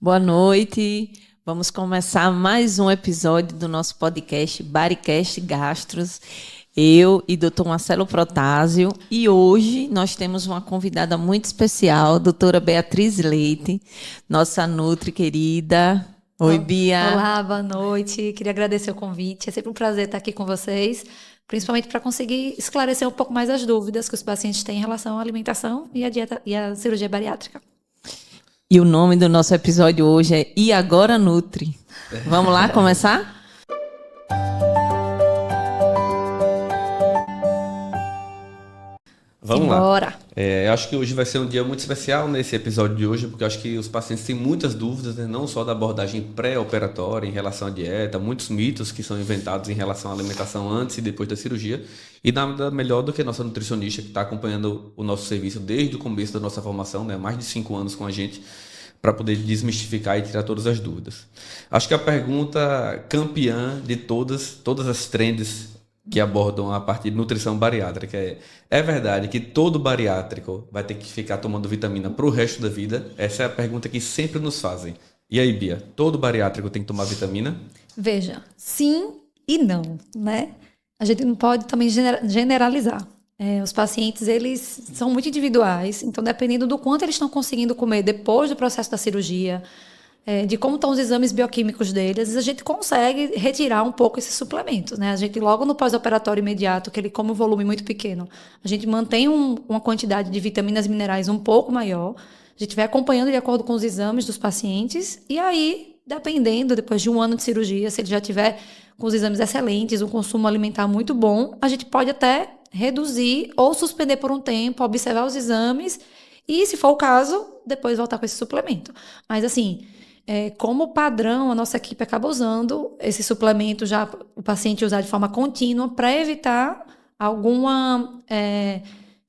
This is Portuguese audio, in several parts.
Boa noite. Vamos começar mais um episódio do nosso podcast Baricast Gastros. Eu e Dr. Marcelo Protásio. E hoje nós temos uma convidada muito especial, doutora Beatriz Leite, nossa nutri querida. Oi, Bia. Olá, boa noite. Queria agradecer o convite. É sempre um prazer estar aqui com vocês, principalmente para conseguir esclarecer um pouco mais as dúvidas que os pacientes têm em relação à alimentação e à dieta e à cirurgia bariátrica. E o nome do nosso episódio hoje é E Agora Nutri. Vamos lá começar? Vamos Embora. lá. Eu acho que hoje vai ser um dia muito especial nesse episódio de hoje, porque eu acho que os pacientes têm muitas dúvidas, né? Não só da abordagem pré-operatória em relação à dieta, muitos mitos que são inventados em relação à alimentação antes e depois da cirurgia. E nada melhor do que a nossa nutricionista que está acompanhando o nosso serviço desde o começo da nossa formação, né? Mais de 5 anos com a gente, para poder desmistificar e tirar todas as dúvidas. Acho que a pergunta campeã de todas as trends que abordam a parte de nutrição bariátrica é verdade que todo bariátrico vai ter que ficar tomando vitamina para o resto da vida? Essa é a pergunta que sempre nos fazem. E aí, Bia, todo bariátrico tem que tomar vitamina? Veja, sim e não, né? A gente não pode também generalizar. Os pacientes, eles são muito individuais, então dependendo do quanto eles estão conseguindo comer depois do processo da cirurgia, de como estão os exames bioquímicos deles, a gente consegue retirar um pouco esses suplementos, né? A gente logo no pós-operatório imediato, que ele come um volume muito pequeno, a gente mantém uma quantidade de vitaminas e minerais um pouco maior, a gente vai acompanhando de acordo com os exames dos pacientes, e aí, dependendo, depois de 1 ano de cirurgia, se ele já tiver com os exames excelentes, um consumo alimentar muito bom, a gente pode até reduzir ou suspender por um tempo, observar os exames e, se for o caso, depois voltar com esse suplemento. Mas, assim, como padrão, a nossa equipe acaba usando esse suplemento, já o paciente usar de forma contínua para evitar alguma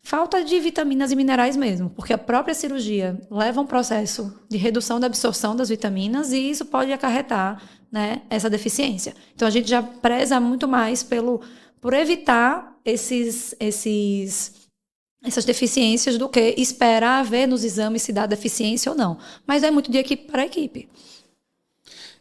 falta de vitaminas e minerais mesmo, porque a própria cirurgia leva a um processo de redução da absorção das vitaminas e isso pode acarretar, né, essa deficiência. Então, a gente já preza muito mais por evitar essas deficiências do que esperar ver nos exames se dá deficiência ou não. Mas é muito de equipe para equipe.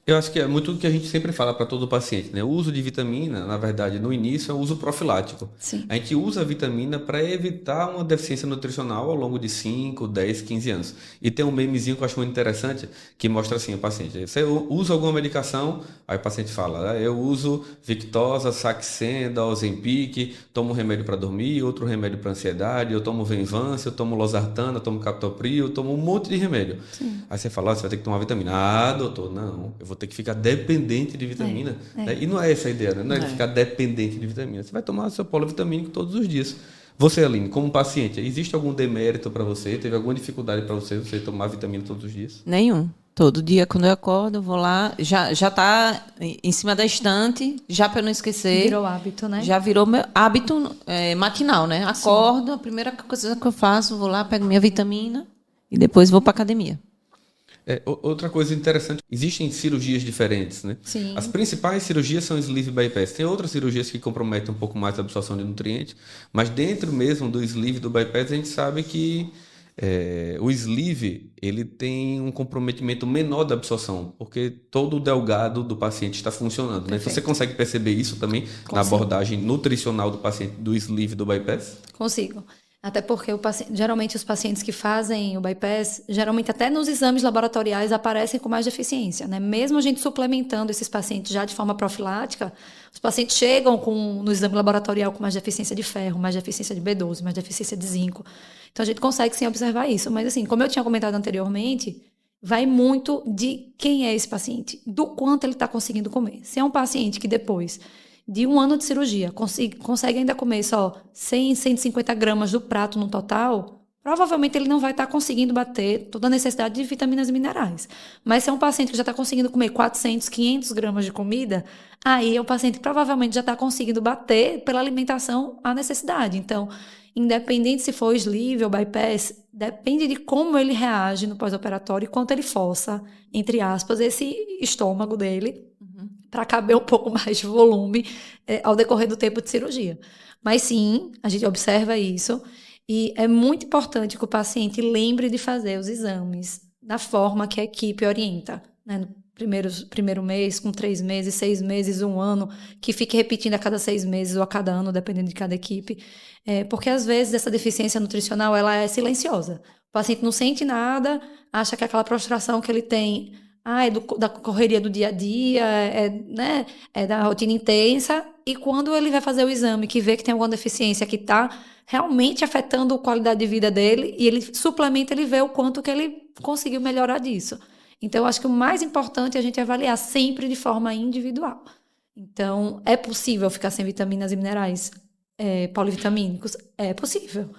Eu acho que é muito o que a gente sempre fala para todo paciente, né? O uso de vitamina, na verdade, no início é um uso profilático. Sim. A gente usa a vitamina para evitar uma deficiência nutricional ao longo de 5, 10, 15 anos. E tem um memezinho que eu acho muito interessante, que mostra assim, o paciente, você usa alguma medicação, aí o paciente fala, eu uso Victoza, Saxenda, Ozempic, tomo um remédio para dormir, outro remédio para ansiedade, eu tomo Venvance, eu tomo Losartana, eu tomo Captopril, eu tomo um monte de remédio. Sim. Aí você fala, você vai ter que tomar vitamina. Ah, doutor, não, eu vou ter que ficar dependente de vitamina. Né? E não é essa a ideia, né? Não é ficar dependente de vitamina. Você vai tomar seu polivitamínico todos os dias. Você, Aline, como paciente, existe algum demérito para você? Teve alguma dificuldade para você tomar vitamina todos os dias? Nenhum. Todo dia, quando eu acordo, eu vou lá, já está em cima da estante, já para eu não esquecer. Virou hábito, né? Já virou meu hábito matinal, né? Acordo, a primeira coisa que eu faço, vou lá, pego minha vitamina e depois vou para academia. Outra coisa interessante, existem cirurgias diferentes, né? Sim. As principais cirurgias são sleeve bypass. Tem outras cirurgias que comprometem um pouco mais a absorção de nutrientes, mas dentro mesmo do sleeve e do bypass a gente sabe que o sleeve ele tem um comprometimento menor da absorção, porque todo o delgado do paciente está funcionando, né? Então você consegue perceber isso também na abordagem nutricional do paciente do sleeve e do bypass? Consigo. Até porque geralmente os pacientes que fazem o bypass, geralmente até nos exames laboratoriais aparecem com mais deficiência, né? Mesmo a gente suplementando esses pacientes já de forma profilática, os pacientes chegam no exame laboratorial com mais deficiência de ferro, mais deficiência de B12, mais deficiência de zinco. Então a gente consegue sim observar isso. Mas assim, como eu tinha comentado anteriormente, vai muito de quem é esse paciente, do quanto ele está conseguindo comer. Se é um paciente que depois de 1 ano de cirurgia, consegue ainda comer só 100, 150 gramas do prato no total, provavelmente ele não vai estar conseguindo bater toda a necessidade de vitaminas e minerais. Mas se é um paciente que já está conseguindo comer 400, 500 gramas de comida, aí é um paciente que provavelmente já está conseguindo bater pela alimentação a necessidade. Então, independente se for sleeve ou bypass, depende de como ele reage no pós-operatório e quanto ele força, entre aspas, esse estômago dele para caber um pouco mais de volume ao decorrer do tempo de cirurgia. Mas sim, a gente observa isso e é muito importante que o paciente lembre de fazer os exames da forma que a equipe orienta, né? No primeiro mês, com 3 meses, 6 meses, 1 ano, que fique repetindo a cada 6 meses ou a cada ano, dependendo de cada equipe. Porque, às vezes, essa deficiência nutricional ela é silenciosa. O paciente não sente nada, acha que aquela prostração que ele tem é da correria do dia a dia, né, é da rotina intensa, e quando ele vai fazer o exame, que vê que tem alguma deficiência que está realmente afetando a qualidade de vida dele, e ele suplementa, ele vê o quanto que ele conseguiu melhorar disso. Então, eu acho que o mais importante é a gente avaliar sempre de forma individual. Então, é possível ficar sem vitaminas e minerais polivitamínicos? É possível.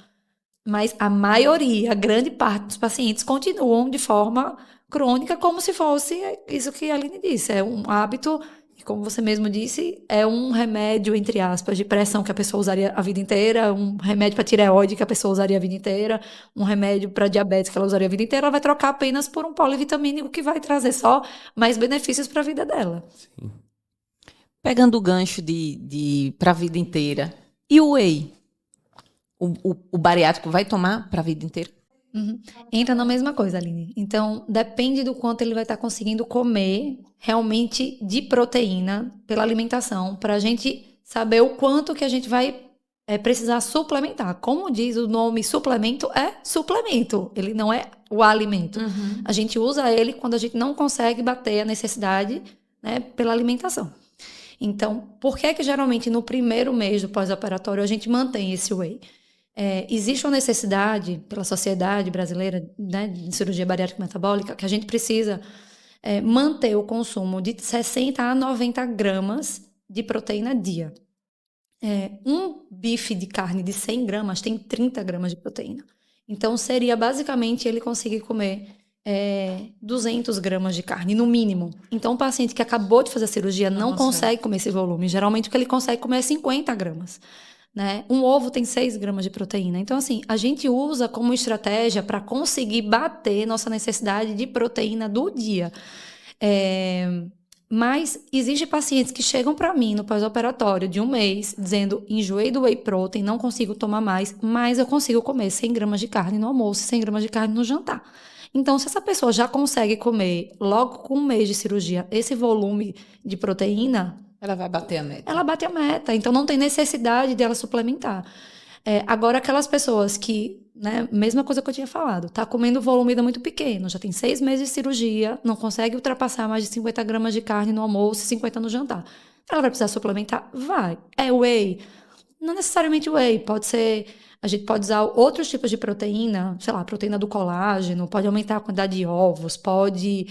Mas a maioria, a grande parte dos pacientes continuam de forma crônica, como se fosse isso que a Aline disse. É um hábito, e como você mesmo disse, é um remédio, entre aspas, de pressão que a pessoa usaria a vida inteira, um remédio para tireoide que a pessoa usaria a vida inteira, um remédio para diabetes que ela usaria a vida inteira, ela vai trocar apenas por um polivitamínico que vai trazer só mais benefícios para a vida dela. Sim. Pegando o gancho para a vida inteira, e o whey? O bariátrico vai tomar para a vida inteira? Uhum. Entra na mesma coisa, Aline. Então, depende do quanto ele vai estar conseguindo comer realmente de proteína pela alimentação, para a gente saber o quanto que a gente vai precisar suplementar. Como diz o nome suplemento, é suplemento. Ele não é o alimento. Uhum. A gente usa ele quando a gente não consegue bater a necessidade, né, pela alimentação. Então, por que geralmente no primeiro mês do pós-operatório a gente mantém esse whey? Existe uma necessidade pela Sociedade Brasileira, né, de Cirurgia Bariátrica Metabólica que a gente precisa manter o consumo de 60 a 90 gramas de proteína dia. Um bife de carne de 100 gramas tem 30 gramas de proteína. Então, seria basicamente ele conseguir comer 200 gramas de carne, no mínimo. Então, o paciente que acabou de fazer a cirurgia não consegue comer esse volume. Geralmente, o que ele consegue comer é 50 gramas. Né? Um ovo tem 6 gramas de proteína. Então, assim, a gente usa como estratégia para conseguir bater nossa necessidade de proteína do dia. Mas existem pacientes que chegam para mim no pós-operatório de 1 mês, dizendo, enjoei do whey protein, não consigo tomar mais, mas eu consigo comer 100 gramas de carne no almoço e 100 gramas de carne no jantar. Então, se essa pessoa já consegue comer, logo com 1 mês de cirurgia, esse volume de proteína, ela vai bater a meta. Ela bate a meta, então não tem necessidade dela suplementar. Agora, aquelas pessoas que, né, mesma coisa que eu tinha falado, tá comendo volume ainda muito pequeno, já tem 6 meses de cirurgia, não consegue ultrapassar mais de 50 gramas de carne no almoço e 50 no jantar. Ela vai precisar suplementar? Vai. É whey? Não necessariamente whey, pode ser... A gente pode usar outros tipos de proteína, sei lá, proteína do colágeno, pode aumentar a quantidade de ovos, pode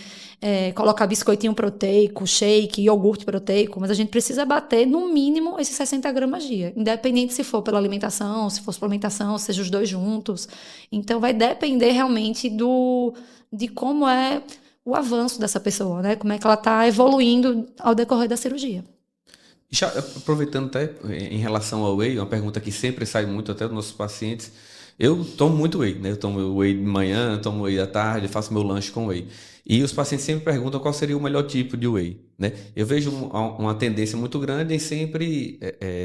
colocar biscoitinho proteico, shake, iogurte proteico, mas a gente precisa bater no mínimo esses 60 gramas dia, independente se for pela alimentação, se for suplementação, seja os dois juntos. Então, vai depender realmente de como é o avanço dessa pessoa, né? Como é que ela está evoluindo ao decorrer da cirurgia. Já aproveitando até em relação ao whey, uma pergunta que sempre sai muito até dos nossos pacientes. Eu tomo muito whey, né? Eu tomo whey de manhã, tomo whey à tarde, faço meu lanche com whey. E os pacientes sempre perguntam qual seria o melhor tipo de whey, né? Eu vejo uma tendência muito grande em sempre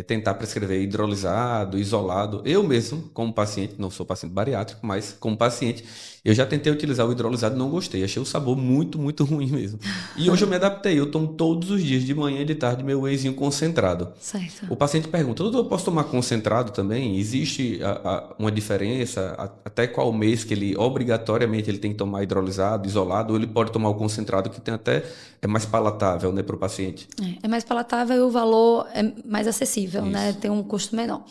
tentar prescrever hidrolisado, isolado. Eu mesmo, como paciente, não sou paciente bariátrico, mas como paciente, eu já tentei utilizar o hidrolisado e não gostei. Achei o sabor muito, muito ruim mesmo. E hoje eu me adaptei. Eu tomo todos os dias, de manhã e de tarde, meu wheyzinho concentrado. Certo. O paciente pergunta, doutor, eu posso tomar concentrado também? Existe uma diferença? Até qual mês que ele, obrigatoriamente, ele tem que tomar hidrolisado, isolado, ou ele pode tomar o concentrado, que tem até é mais palatável, né, para o paciente? É mais palatável e o valor é mais acessível, Isso. né? Tem um custo menor.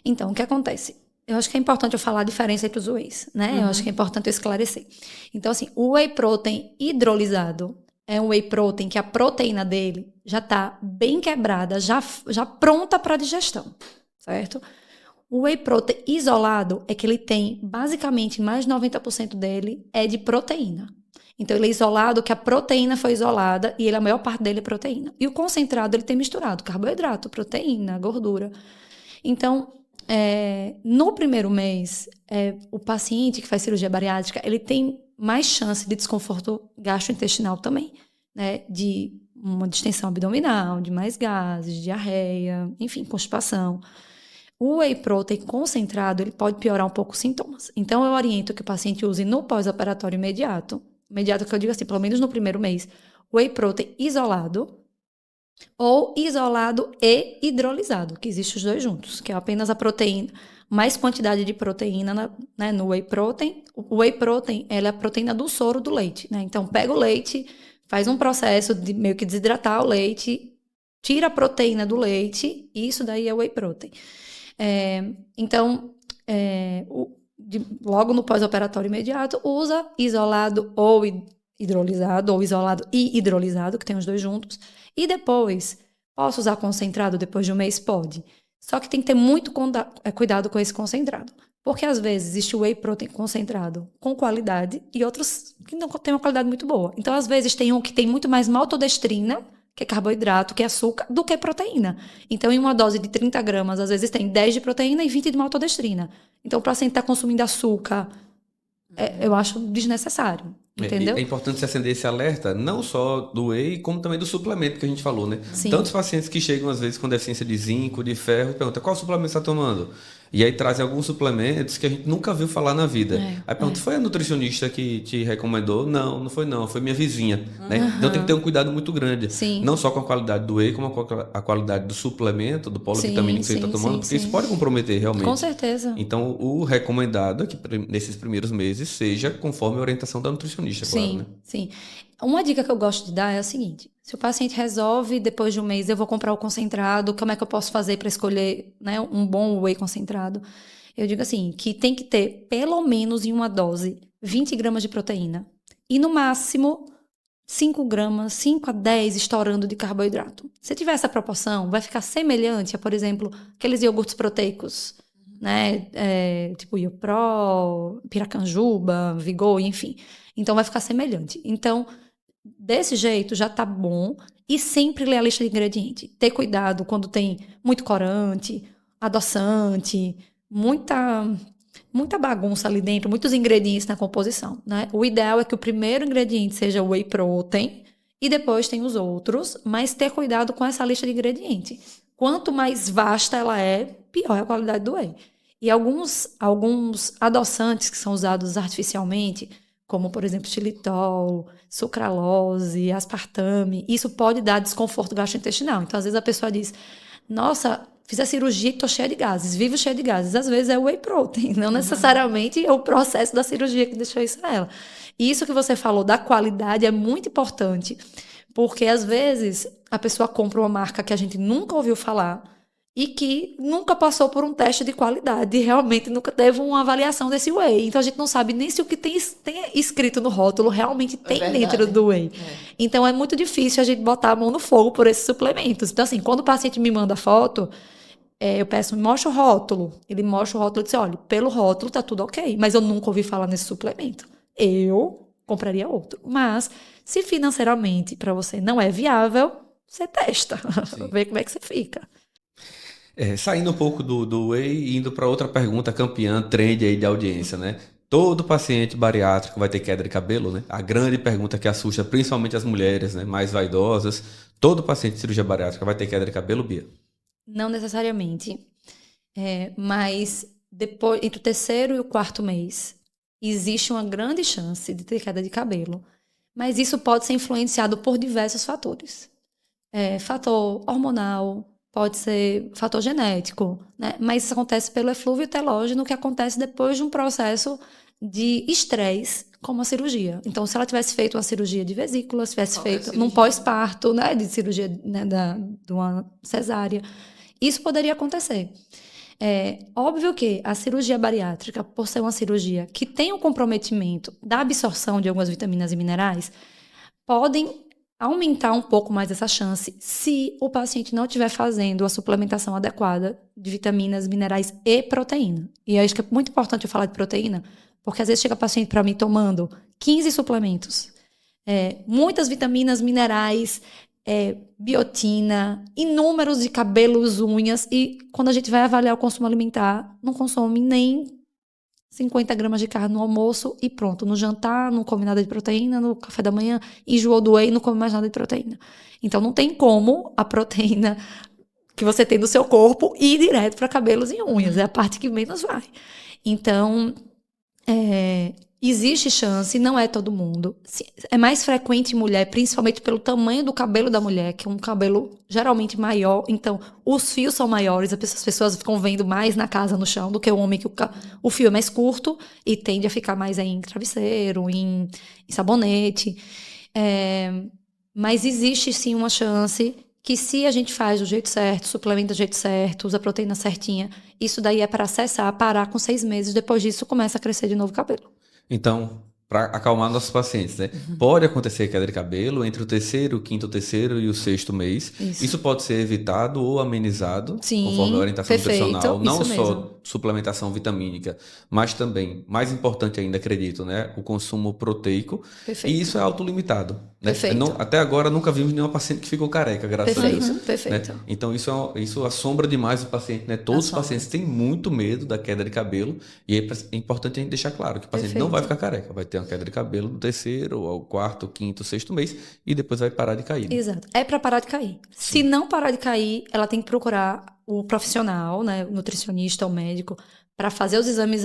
Então, o que acontece? Eu acho que é importante eu falar a diferença entre os wheys, né? Eu acho que é importante eu esclarecer. Então, assim, o whey protein hidrolisado é um whey protein que a proteína dele já está bem quebrada, já pronta para digestão, certo? O whey protein isolado é que ele tem, basicamente, mais de 90% dele é de proteína. Então, ele é isolado, que a proteína foi isolada e a maior parte dele é proteína. E o concentrado, ele tem misturado carboidrato, proteína, gordura. Então, no primeiro mês, o paciente que faz cirurgia bariátrica, ele tem mais chance de desconforto gastrointestinal também, né? De uma distensão abdominal, de mais gases, diarreia, enfim, constipação. O whey protein concentrado, ele pode piorar um pouco os sintomas. Então, eu oriento que o paciente use no pós-operatório imediato, imediato que eu digo assim, pelo menos no primeiro mês, whey protein isolado ou isolado e hidrolisado, que existe os dois juntos, que é apenas a proteína, mais quantidade de proteína né, no whey protein. O whey protein, ela é a proteína do soro do leite, né? Então, pega o leite, faz um processo de meio que desidratar o leite, tira a proteína do leite, e isso daí é whey protein. Então, logo no pós-operatório imediato, usa isolado ou hidrolisado, ou isolado e hidrolisado, que tem os dois juntos. E depois, posso usar concentrado depois de um mês? Pode. Só que tem que ter muito cuidado com esse concentrado. Porque às vezes existe whey protein concentrado com qualidade e outros que não tem uma qualidade muito boa. Então, às vezes, tem um que tem muito mais maltodestrina, que é carboidrato, que é açúcar, do que proteína. Então, em uma dose de 30 gramas, às vezes tem 10 de proteína e 20 de maltodestrina. Então, o paciente está consumindo açúcar, eu acho desnecessário. Entendeu? É importante se acender esse alerta, não só do whey, como também do suplemento que a gente falou, né? Sim. Tantos pacientes que chegam, às vezes, com deficiência de zinco, de ferro, e perguntam, qual suplemento você está tomando? E aí trazem alguns suplementos que a gente nunca viu falar na vida. Aí pergunta, foi a nutricionista que te recomendou? Não, não foi não, foi minha vizinha. Né? Então tem que ter um cuidado muito grande. Sim. Não só com a qualidade do whey, como com a qualidade do suplemento, do polivitamínico que você está tomando, porque isso pode comprometer realmente. Com certeza. Então o recomendado é que nesses primeiros meses seja conforme a orientação da nutricionista, claro. Né? Sim. Uma dica que eu gosto de dar é a seguinte: se o paciente resolve, depois de um mês, eu vou comprar o concentrado, como é que eu posso fazer para escolher, né, um bom whey concentrado? Eu digo assim, que tem que ter, pelo menos em uma dose, 20 gramas de proteína. E no máximo, 5 gramas, 5 a 10 estourando de carboidrato. Se tiver essa proporção, vai ficar semelhante a, por exemplo, aqueles iogurtes proteicos, né? Tipo Iopro, Piracanjuba, Vigor, enfim. Então, vai ficar semelhante. Então, desse jeito, já tá bom. E sempre ler a lista de ingredientes. Ter cuidado quando tem muito corante, adoçante, muita bagunça ali dentro, muitos ingredientes na composição, né? O ideal é que o primeiro ingrediente seja o whey protein e depois tem os outros, mas ter cuidado com essa lista de ingredientes. Quanto mais vasta ela é, pior é a qualidade do whey. E alguns adoçantes que são usados artificialmente, como, por exemplo, xilitol, sucralose, aspartame, isso pode dar desconforto gastrointestinal. Então, às vezes a pessoa diz, nossa, fiz a cirurgia e estou cheia de gases, vivo cheia de gases. Às vezes é o whey protein, não necessariamente é o processo da cirurgia que deixou isso nela. E isso que você falou da qualidade é muito importante, porque às vezes a pessoa compra uma marca que a gente nunca ouviu falar e que nunca passou por um teste de qualidade, e realmente nunca teve uma avaliação desse whey. Então a gente não sabe nem se o que tem escrito no rótulo realmente tem dentro do whey. Então é muito difícil a gente botar a mão no fogo por esses suplementos. Então assim, quando o paciente me manda foto, eu peço, me mostra o rótulo. Ele mostra o rótulo e diz, olha, pelo rótulo tá tudo ok, mas eu nunca ouvi falar nesse suplemento. Eu compraria outro. Mas se financeiramente para você não é viável, você testa, vê como é que você fica. Saindo um pouco do whey e indo para outra pergunta campeã, trend aí de audiência, né? Todo paciente bariátrico vai ter queda de cabelo, né? A grande pergunta que assusta principalmente as mulheres, né, mais vaidosas. Todo paciente de cirurgia bariátrica vai ter queda de cabelo, Bia? Não necessariamente. Mas depois, entre o terceiro e o quarto mês, existe uma grande chance de ter queda de cabelo. Mas isso pode ser influenciado por diversos fatores. Fator hormonal, pode ser fator genético, né? Mas isso acontece pelo eflúvio telógeno, que acontece depois de um processo de estresse, como a cirurgia. Então, se ela tivesse feito uma cirurgia de vesícula, se tivesse feito num pós-parto, né, de cirurgia, né, de uma cesárea, isso poderia acontecer. Óbvio que a cirurgia bariátrica, por ser uma cirurgia que tem um comprometimento da absorção de algumas vitaminas e minerais, podem aumentar um pouco mais essa chance se o paciente não estiver fazendo a suplementação adequada de vitaminas, minerais e proteína. E acho que é muito importante eu falar de proteína, porque às vezes chega paciente para mim tomando 15 suplementos, muitas vitaminas, minerais, biotina, inúmeros de cabelos, unhas, e quando a gente vai avaliar o consumo alimentar, não consome nem 50 gramas de carne no almoço e pronto. No jantar, não come nada de proteína, no café da manhã, enjoou do whey, não come mais nada de proteína. Então, não tem como a proteína que você tem no seu corpo ir direto para cabelos e unhas. É a parte que menos vai. Então, Existe chance, não é todo mundo. É mais frequente em mulher, principalmente pelo tamanho do cabelo da mulher, que é um cabelo geralmente maior. Então, os fios são maiores, as pessoas ficam vendo mais na casa, no chão, do que o homem, que o fio é mais curto e tende a ficar mais aí em travesseiro, em sabonete. Mas existe sim uma chance que, se a gente faz do jeito certo, suplementa do jeito certo, usa a proteína certinha, isso daí é para cessar, parar com 6 meses. Depois disso, começa a crescer de novo o cabelo. Então, para acalmar nossos pacientes, né? Pode acontecer queda de cabelo entre o terceiro, o quinto, terceiro e o sexto mês. Isso pode ser evitado ou amenizado, Sim, conforme a orientação perfeito, nutricional. Não isso só mesmo. suplementação vitamínica, mas também, mais importante ainda, acredito, né? O consumo proteico. Perfeito. E isso é autolimitado. Né? Perfeito. Até agora, nunca vimos nenhuma paciente que ficou careca, graças a Deus. Perfeito. Né? Então, isso assombra demais o paciente, né? Todos os pacientes têm muito medo da queda de cabelo. E é importante a gente deixar claro que o paciente não vai ficar careca. Vai ter uma queda de cabelo no terceiro, ao quarto, quinto, sexto mês. E depois vai parar de cair. Né? Exato. É para parar de cair. Se não parar de cair, ela tem que procurar o profissional, né? O nutricionista, o médico, para fazer os exames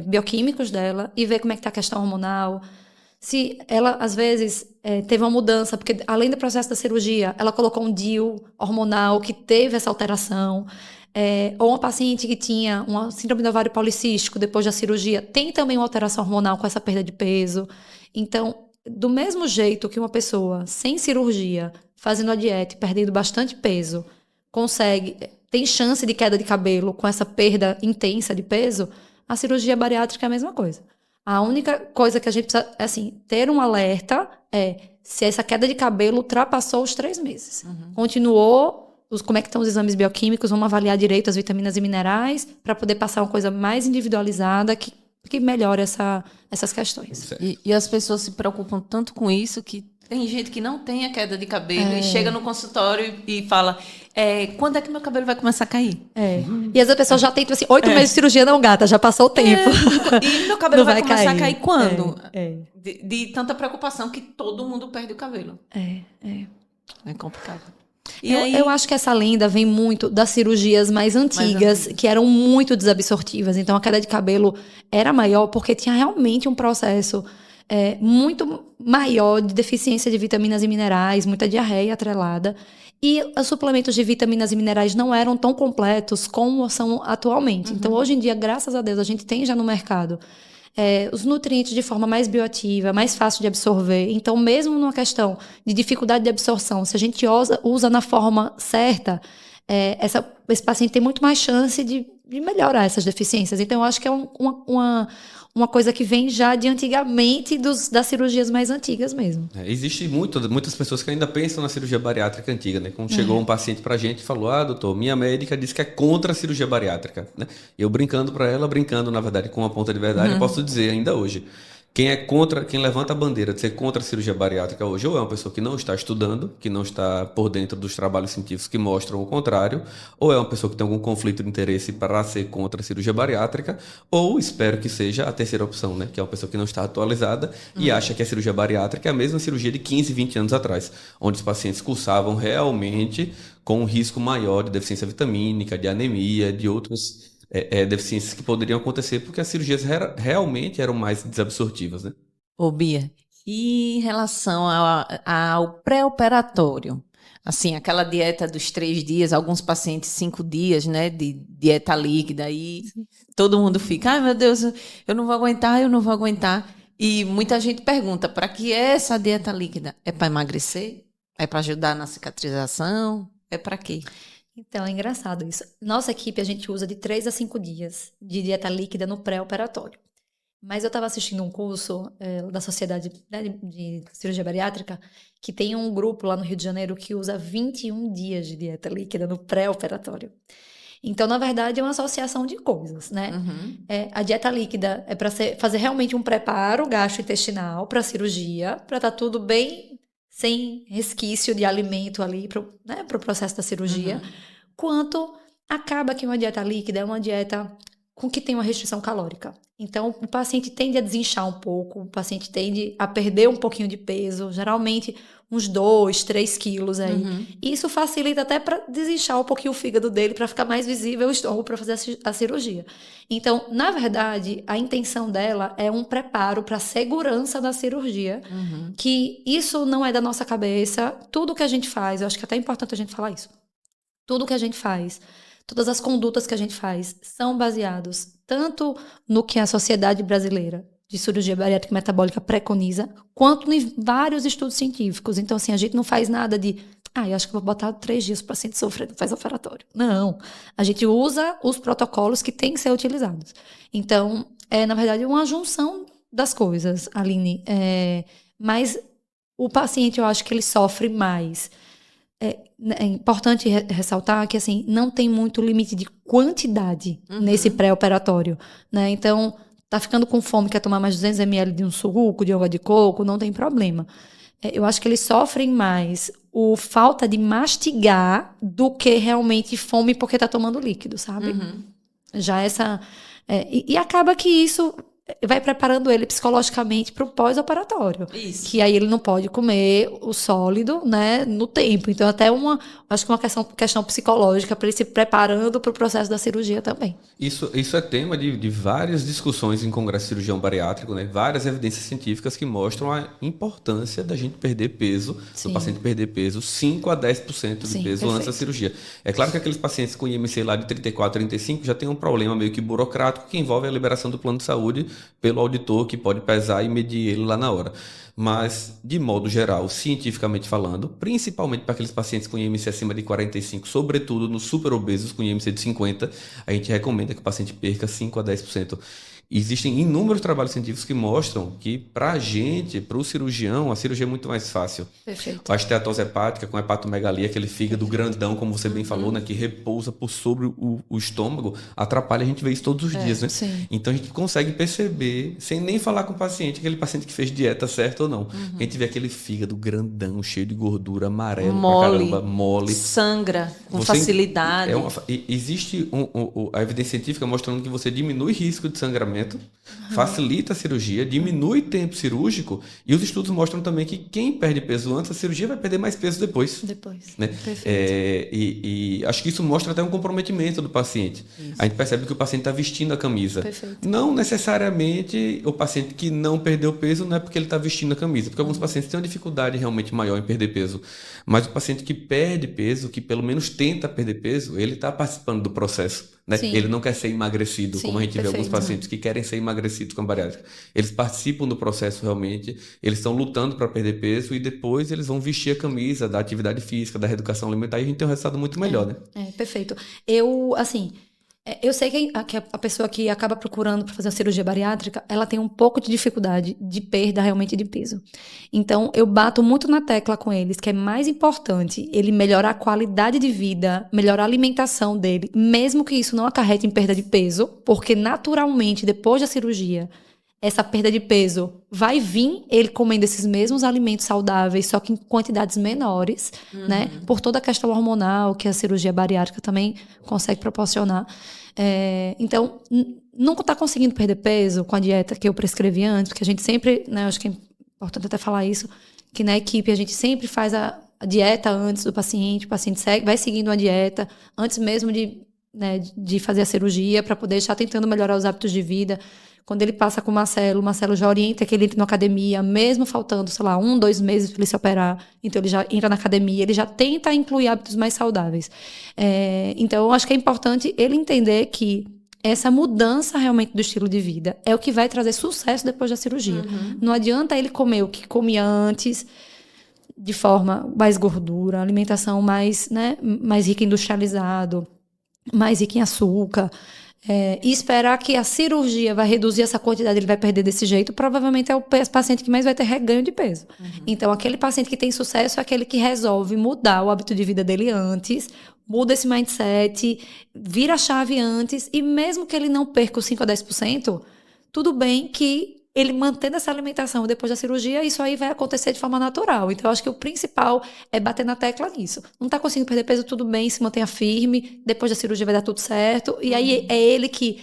bioquímicos dela e ver como é que tá a questão hormonal. Se ela, às vezes, teve uma mudança, porque além do processo da cirurgia, ela colocou um DIU hormonal que teve essa alteração. Ou uma paciente que tinha uma síndrome do ovário policístico depois da cirurgia, tem também uma alteração hormonal com essa perda de peso. Então, do mesmo jeito que uma pessoa sem cirurgia, fazendo a dieta e perdendo bastante peso, tem chance de queda de cabelo com essa perda intensa de peso, a cirurgia bariátrica é a mesma coisa. A única coisa que a gente precisa, assim, ter um alerta se essa queda de cabelo ultrapassou os 3 meses. Continuou, como é que estão os exames bioquímicos, vamos avaliar direito as vitaminas e minerais para poder passar uma coisa mais individualizada que melhore essas questões. E as pessoas se preocupam tanto com isso que tem gente que não tem a queda de cabelo e chega no consultório e fala, quando é que meu cabelo vai começar a cair? E às vezes a pessoa já tem, tipo assim, 8 meses de cirurgia, não, gata, já passou o tempo. E meu cabelo vai começar a cair quando? De tanta preocupação que todo mundo perde o cabelo. É complicado. E eu acho que essa lenda vem muito das cirurgias mais antigas, que eram muito desabsortivas. Então, a queda de cabelo era maior porque tinha realmente um processo muito maior de deficiência de vitaminas e minerais, muita diarreia atrelada. E os suplementos de vitaminas e minerais não eram tão completos como são atualmente. Então, hoje em dia, graças a Deus, a gente tem já no mercado os nutrientes de forma mais bioativa, mais fácil de absorver. Então, mesmo numa questão de dificuldade de absorção, se a gente usa na forma certa, esse paciente tem muito mais chance de melhorar essas deficiências. Então, eu acho que é uma coisa que vem já de antigamente, das cirurgias mais antigas mesmo. Existe muitas pessoas que ainda pensam na cirurgia bariátrica antiga, né? Quando chegou um paciente pra gente e falou, doutor, minha médica disse que é contra a cirurgia bariátrica, né? Eu brincando pra ela, na verdade, com uma ponta de verdade, eu posso dizer ainda hoje. Quem levanta a bandeira de ser contra a cirurgia bariátrica hoje, ou é uma pessoa que não está estudando, que não está por dentro dos trabalhos científicos que mostram o contrário, ou é uma pessoa que tem algum conflito de interesse para ser contra a cirurgia bariátrica, ou espero que seja a terceira opção, né? Que é uma pessoa que não está atualizada e acha que a cirurgia bariátrica é a mesma cirurgia de 15, 20 anos atrás, onde os pacientes cursavam realmente com um risco maior de deficiência vitamínica, de anemia, de outros deficiências que poderiam acontecer, porque as cirurgias realmente eram mais desabsortivas, né? Ô, Bia, e em relação ao pré-operatório? Assim, aquela dieta dos 3 dias, alguns pacientes 5 dias, né, de dieta líquida, aí todo mundo fica, ai meu Deus, eu não vou aguentar. E muita gente pergunta, para que é essa dieta líquida? É para emagrecer? É para ajudar na cicatrização? É para quê? Então, é engraçado isso. Nossa equipe, a gente usa de 3 a 5 dias de dieta líquida no pré-operatório. Mas eu estava assistindo um curso da Sociedade de Cirurgia Bariátrica, que tem um grupo lá no Rio de Janeiro que usa 21 dias de dieta líquida no pré-operatório. Então, na verdade, é uma associação de coisas, né? A dieta líquida é para fazer realmente um preparo gastrointestinal para a cirurgia, para estar tudo bem, sem resquício de alimento ali para o processo da cirurgia, quanto acaba que uma dieta líquida é uma dieta com que tem uma restrição calórica. Então, o paciente tende a desinchar um pouco, o paciente tende a perder um pouquinho de peso, geralmente uns 2, 3 quilos aí. E isso facilita até para desinchar um pouquinho o fígado dele, para ficar mais visível o estômago para fazer a cirurgia. Então, na verdade, a intenção dela é um preparo para a segurança da cirurgia, que isso não é da nossa cabeça. Tudo que a gente faz, eu acho que é até importante a gente falar isso, tudo que a gente faz, todas as condutas que a gente faz são baseados tanto no que a Sociedade Brasileira de Cirurgia Bariátrica e Metabólica preconiza, quanto em vários estudos científicos. Então, assim, a gente não faz nada de, eu acho que vou botar 3 dias para o paciente sofrer, não faz operatório. Não. A gente usa os protocolos que têm que ser utilizados. Então, é, na verdade, uma junção das coisas, Aline. Mas o paciente, eu acho que ele sofre mais. É importante ressaltar que, assim, não tem muito limite de quantidade nesse pré-operatório, né? Então, tá ficando com fome, quer tomar mais 200 ml de um suco, de água de coco, não tem problema. Eu acho que eles sofrem mais falta de mastigar do que realmente fome porque tá tomando líquido, sabe? Já essa... E acaba que isso vai preparando ele psicologicamente para o pós-operatório. Isso. Que aí ele não pode comer o sólido, né, no tempo. Então, até acho que uma questão psicológica para ele se preparando para o processo da cirurgia também. Isso é tema de várias discussões em congresso de cirurgião bariátrico, né? Várias evidências científicas que mostram a importância da gente perder peso, do paciente perder peso, 5 a 10% de Sim, peso antes da cirurgia. É claro que aqueles pacientes com IMC lá de 34, 35 já tem um problema meio que burocrático que envolve a liberação do plano de saúde pelo auditor, que pode pesar e medir ele lá na hora. Mas, de modo geral, cientificamente falando, principalmente para aqueles pacientes com IMC acima de 45, sobretudo nos superobesos com IMC de 50, a gente recomenda que o paciente perca 5 a 10%. Existem inúmeros trabalhos científicos que mostram que, para a gente, para o cirurgião, a cirurgia é muito mais fácil. Perfeito. A esteatose hepática com hepatomegalia, aquele fígado grandão, como você bem falou, né, que repousa por sobre o estômago, atrapalha, a gente vê isso todos os dias, né? Sim. Então a gente consegue perceber, sem nem falar com o paciente, aquele paciente que fez dieta certa ou não. A gente vê aquele fígado grandão, cheio de gordura, amarelo pra caramba, mole. Sangra com facilidade. Existe a evidência científica mostrando que você diminui risco de sangramento, facilita a cirurgia, diminui tempo cirúrgico, e os estudos mostram também que quem perde peso antes da cirurgia vai perder mais peso depois. Né? E acho que isso mostra até um comprometimento do paciente. Isso. A gente percebe que o paciente está vestindo a camisa. Perfeito. Não necessariamente o paciente que não perdeu peso não é porque ele está vestindo a camisa, porque alguns pacientes têm uma dificuldade realmente maior em perder peso. Mas o paciente que perde peso, que pelo menos tenta perder peso, ele está participando do processo. Né? Ele não quer ser emagrecido, como a gente vê alguns pacientes que querem ser emagrecidos com a bariátrica. Eles participam do processo realmente, eles estão lutando para perder peso e depois eles vão vestir a camisa da atividade física, da reeducação alimentar, e a gente tem um resultado muito melhor, né? Perfeito. Eu sei que a pessoa que acaba procurando para fazer a cirurgia bariátrica, ela tem um pouco de dificuldade de perda realmente de peso. Então, eu bato muito na tecla com eles que é mais importante ele melhorar a qualidade de vida, melhorar a alimentação dele, mesmo que isso não acarrete em perda de peso, porque naturalmente, depois da cirurgia, essa perda de peso vai vir ele comendo esses mesmos alimentos saudáveis, só que em quantidades menores, né? Por toda a questão hormonal que a cirurgia bariátrica também consegue proporcionar. Então, não está conseguindo perder peso com a dieta que eu prescrevi antes, porque a gente sempre, né, acho que é importante até falar isso, que na equipe a gente sempre faz a dieta antes do paciente, o paciente vai seguindo a dieta antes mesmo de fazer a cirurgia, para poder estar tentando melhorar os hábitos de vida. Quando ele passa com o Marcelo já orienta que ele entre na academia, mesmo faltando, 1, 2 meses para ele se operar. Então, ele já entra na academia, ele já tenta incluir hábitos mais saudáveis. Então, eu acho que é importante ele entender que essa mudança realmente do estilo de vida é o que vai trazer sucesso depois da cirurgia. Não adianta ele comer o que comia antes, de forma mais gordura, alimentação mais rica em industrializado, mais rica em açúcar. E esperar que a cirurgia vai reduzir essa quantidade, ele vai perder desse jeito, provavelmente é o paciente que mais vai ter reganho de peso. Então, aquele paciente que tem sucesso é aquele que resolve mudar o hábito de vida dele antes, muda esse mindset, vira a chave antes, e mesmo que ele não perca os 5 a 10%, tudo bem que ele mantendo essa alimentação depois da cirurgia, isso aí vai acontecer de forma natural. Então, eu acho que o principal é bater na tecla nisso. Não está conseguindo perder peso, tudo bem, se mantenha firme, depois da cirurgia vai dar tudo certo. E aí é ele que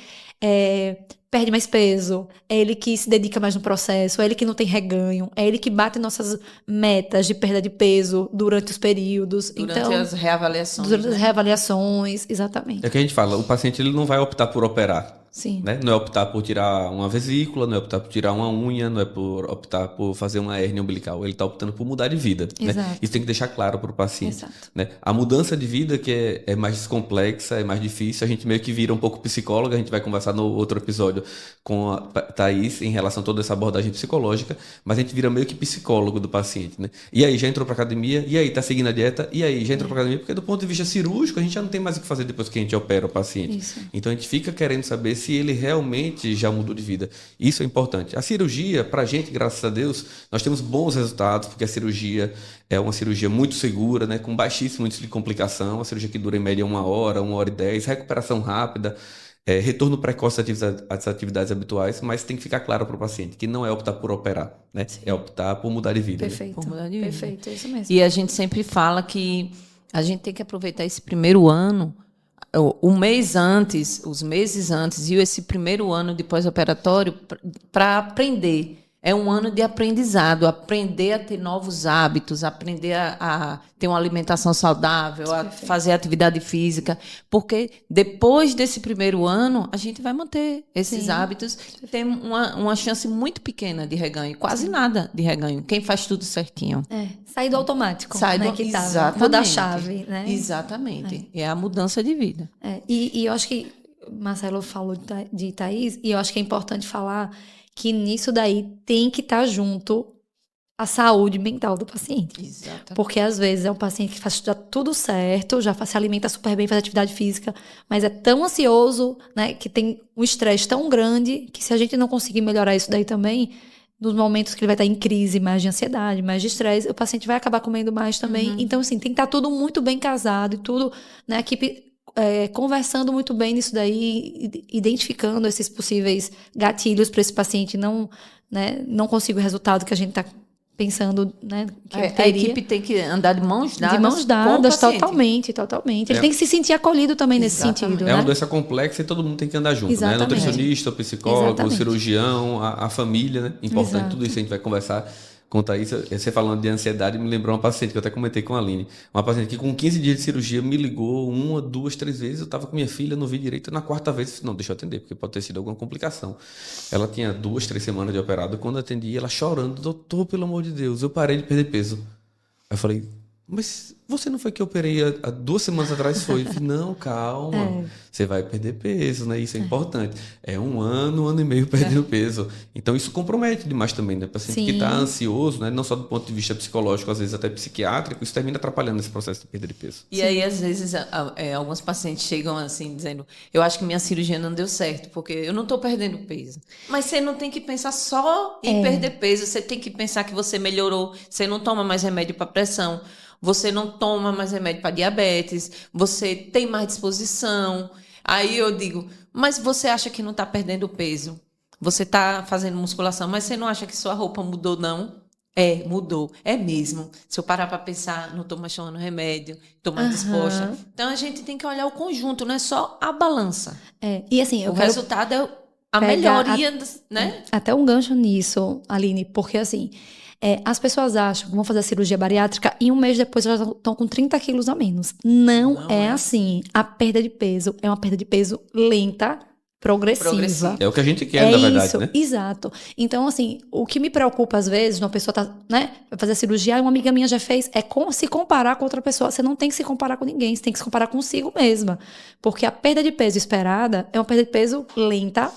perde mais peso, é ele que se dedica mais no processo, é ele que não tem reganho, é ele que bate nossas metas de perda de peso durante os períodos. Durante as reavaliações. Durante as reavaliações, exatamente. É o que a gente fala, o paciente ele não vai optar por operar. Sim. Né? Não é optar por tirar uma vesícula, não é optar por tirar uma unha, não é por optar por fazer uma hérnia umbilical. Ele está optando por mudar de vida. Né? Isso tem que deixar claro para o paciente. Né? A mudança de vida que é mais complexa, é mais difícil, a gente meio que vira um pouco psicóloga, a gente vai conversar no outro episódio com a Thaís em relação a toda essa abordagem psicológica, mas a gente vira meio que psicólogo do paciente. Né? E aí, já entrou para academia? E aí, está seguindo a dieta? E aí, já entrou para academia? Porque do ponto de vista cirúrgico, a gente já não tem mais o que fazer depois que a gente opera o paciente. Isso. Então, a gente fica querendo saber se ele realmente já mudou de vida. Isso é importante. A cirurgia, pra gente, graças a Deus, nós temos bons resultados, porque a cirurgia é uma cirurgia muito segura, né, com baixíssimo índice de complicação, uma cirurgia que dura em média 1 hora e 10, recuperação rápida, retorno precoce às atividades habituais, mas tem que ficar claro para o paciente que não é optar por operar, né? É optar por mudar de vida. Perfeito. Né? Por mudar de vida. Perfeito, é isso mesmo. E a gente sempre fala que a gente tem que aproveitar esse primeiro ano, o mês antes, os meses antes e esse primeiro ano de pós-operatório para aprender. É um ano de aprendizado, aprender a ter novos hábitos, aprender a ter uma alimentação saudável, a fazer atividade física, porque depois desse primeiro ano, a gente vai manter esses hábitos, tem uma chance muito pequena de reganho, quase nada de reganho, quem faz tudo certinho. Sair do automático, Exatamente. Mudar a chave. Né? Exatamente, é a mudança de vida. E eu acho que Marcelo falou de Thaís, e eu acho que é importante falar que nisso daí tem que estar junto a saúde mental do paciente. Exatamente. Porque às vezes é um paciente que faz já tudo certo, já se alimenta super bem, faz atividade física, mas é tão ansioso, né, que tem um estresse tão grande, que se a gente não conseguir melhorar isso daí também, nos momentos que ele vai estar em crise, mais de ansiedade, mais de estresse, o paciente vai acabar comendo mais também. Então, assim, tem que estar tudo muito bem casado e tudo, né, a equipe conversando muito bem nisso daí, identificando esses possíveis gatilhos para esse paciente não conseguir o resultado que a gente está pensando, né, que a equipe tem que andar de mãos dadas. De mãos dadas, totalmente. Ele tem que se sentir acolhido também nesse sentido. É uma doença complexa e todo mundo tem que andar junto, né? Nutricionista, o psicólogo, o cirurgião, a família, né? Importante, tudo isso a gente vai conversar. Conta isso, você falando de ansiedade, me lembrou uma paciente que eu até comentei com a Aline. Uma paciente que com 15 dias de cirurgia me ligou 1, 2, 3 vezes. Eu estava com minha filha, não vi direito. Na quarta vez, eu disse, não, deixa eu atender, porque pode ter sido alguma complicação. Ela tinha 2, 3 semanas de operado. Quando eu atendi, ela chorando, doutor, pelo amor de Deus, eu parei de perder peso. Aí eu falei, mas você não foi que eu operei há 2 semanas atrás? Foi. Eu falei, não, calma. Você vai perder peso, né? Isso é importante. É 1 ano e meio perdendo peso. Então, isso compromete demais também, né? O paciente que está ansioso, né? Não só do ponto de vista psicológico, às vezes até psiquiátrico, isso termina atrapalhando esse processo de perda de peso. E aí, às vezes, alguns pacientes chegam assim, dizendo, eu acho que minha cirurgia não deu certo, porque eu não estou perdendo peso. Mas você não tem que pensar só em perder peso, você tem que pensar que você melhorou, você não toma mais remédio para pressão, você não toma mais remédio para diabetes, você tem mais disposição. Aí eu digo, mas você acha que não está perdendo peso? Você está fazendo musculação, mas você não acha que sua roupa mudou, não? Mudou. É mesmo. Se eu parar para pensar, não estou mais tomando remédio, estou mais disposta. Então, a gente tem que olhar o conjunto, não é só a balança. E assim, o resultado é a melhoria, né? Até um gancho nisso, Aline, porque assim... as pessoas acham que vão fazer a cirurgia bariátrica e 1 mês depois elas estão com 30 quilos a menos. Não é assim. A perda de peso é uma perda de peso lenta, progressiva. É o que a gente quer, na verdade, isso, né? Exato. Então, assim, o que me preocupa às vezes, uma pessoa vai fazer a cirurgia, uma amiga minha já fez, se comparar com outra pessoa. Você não tem que se comparar com ninguém, você tem que se comparar consigo mesma. Porque a perda de peso esperada é uma perda de peso lenta,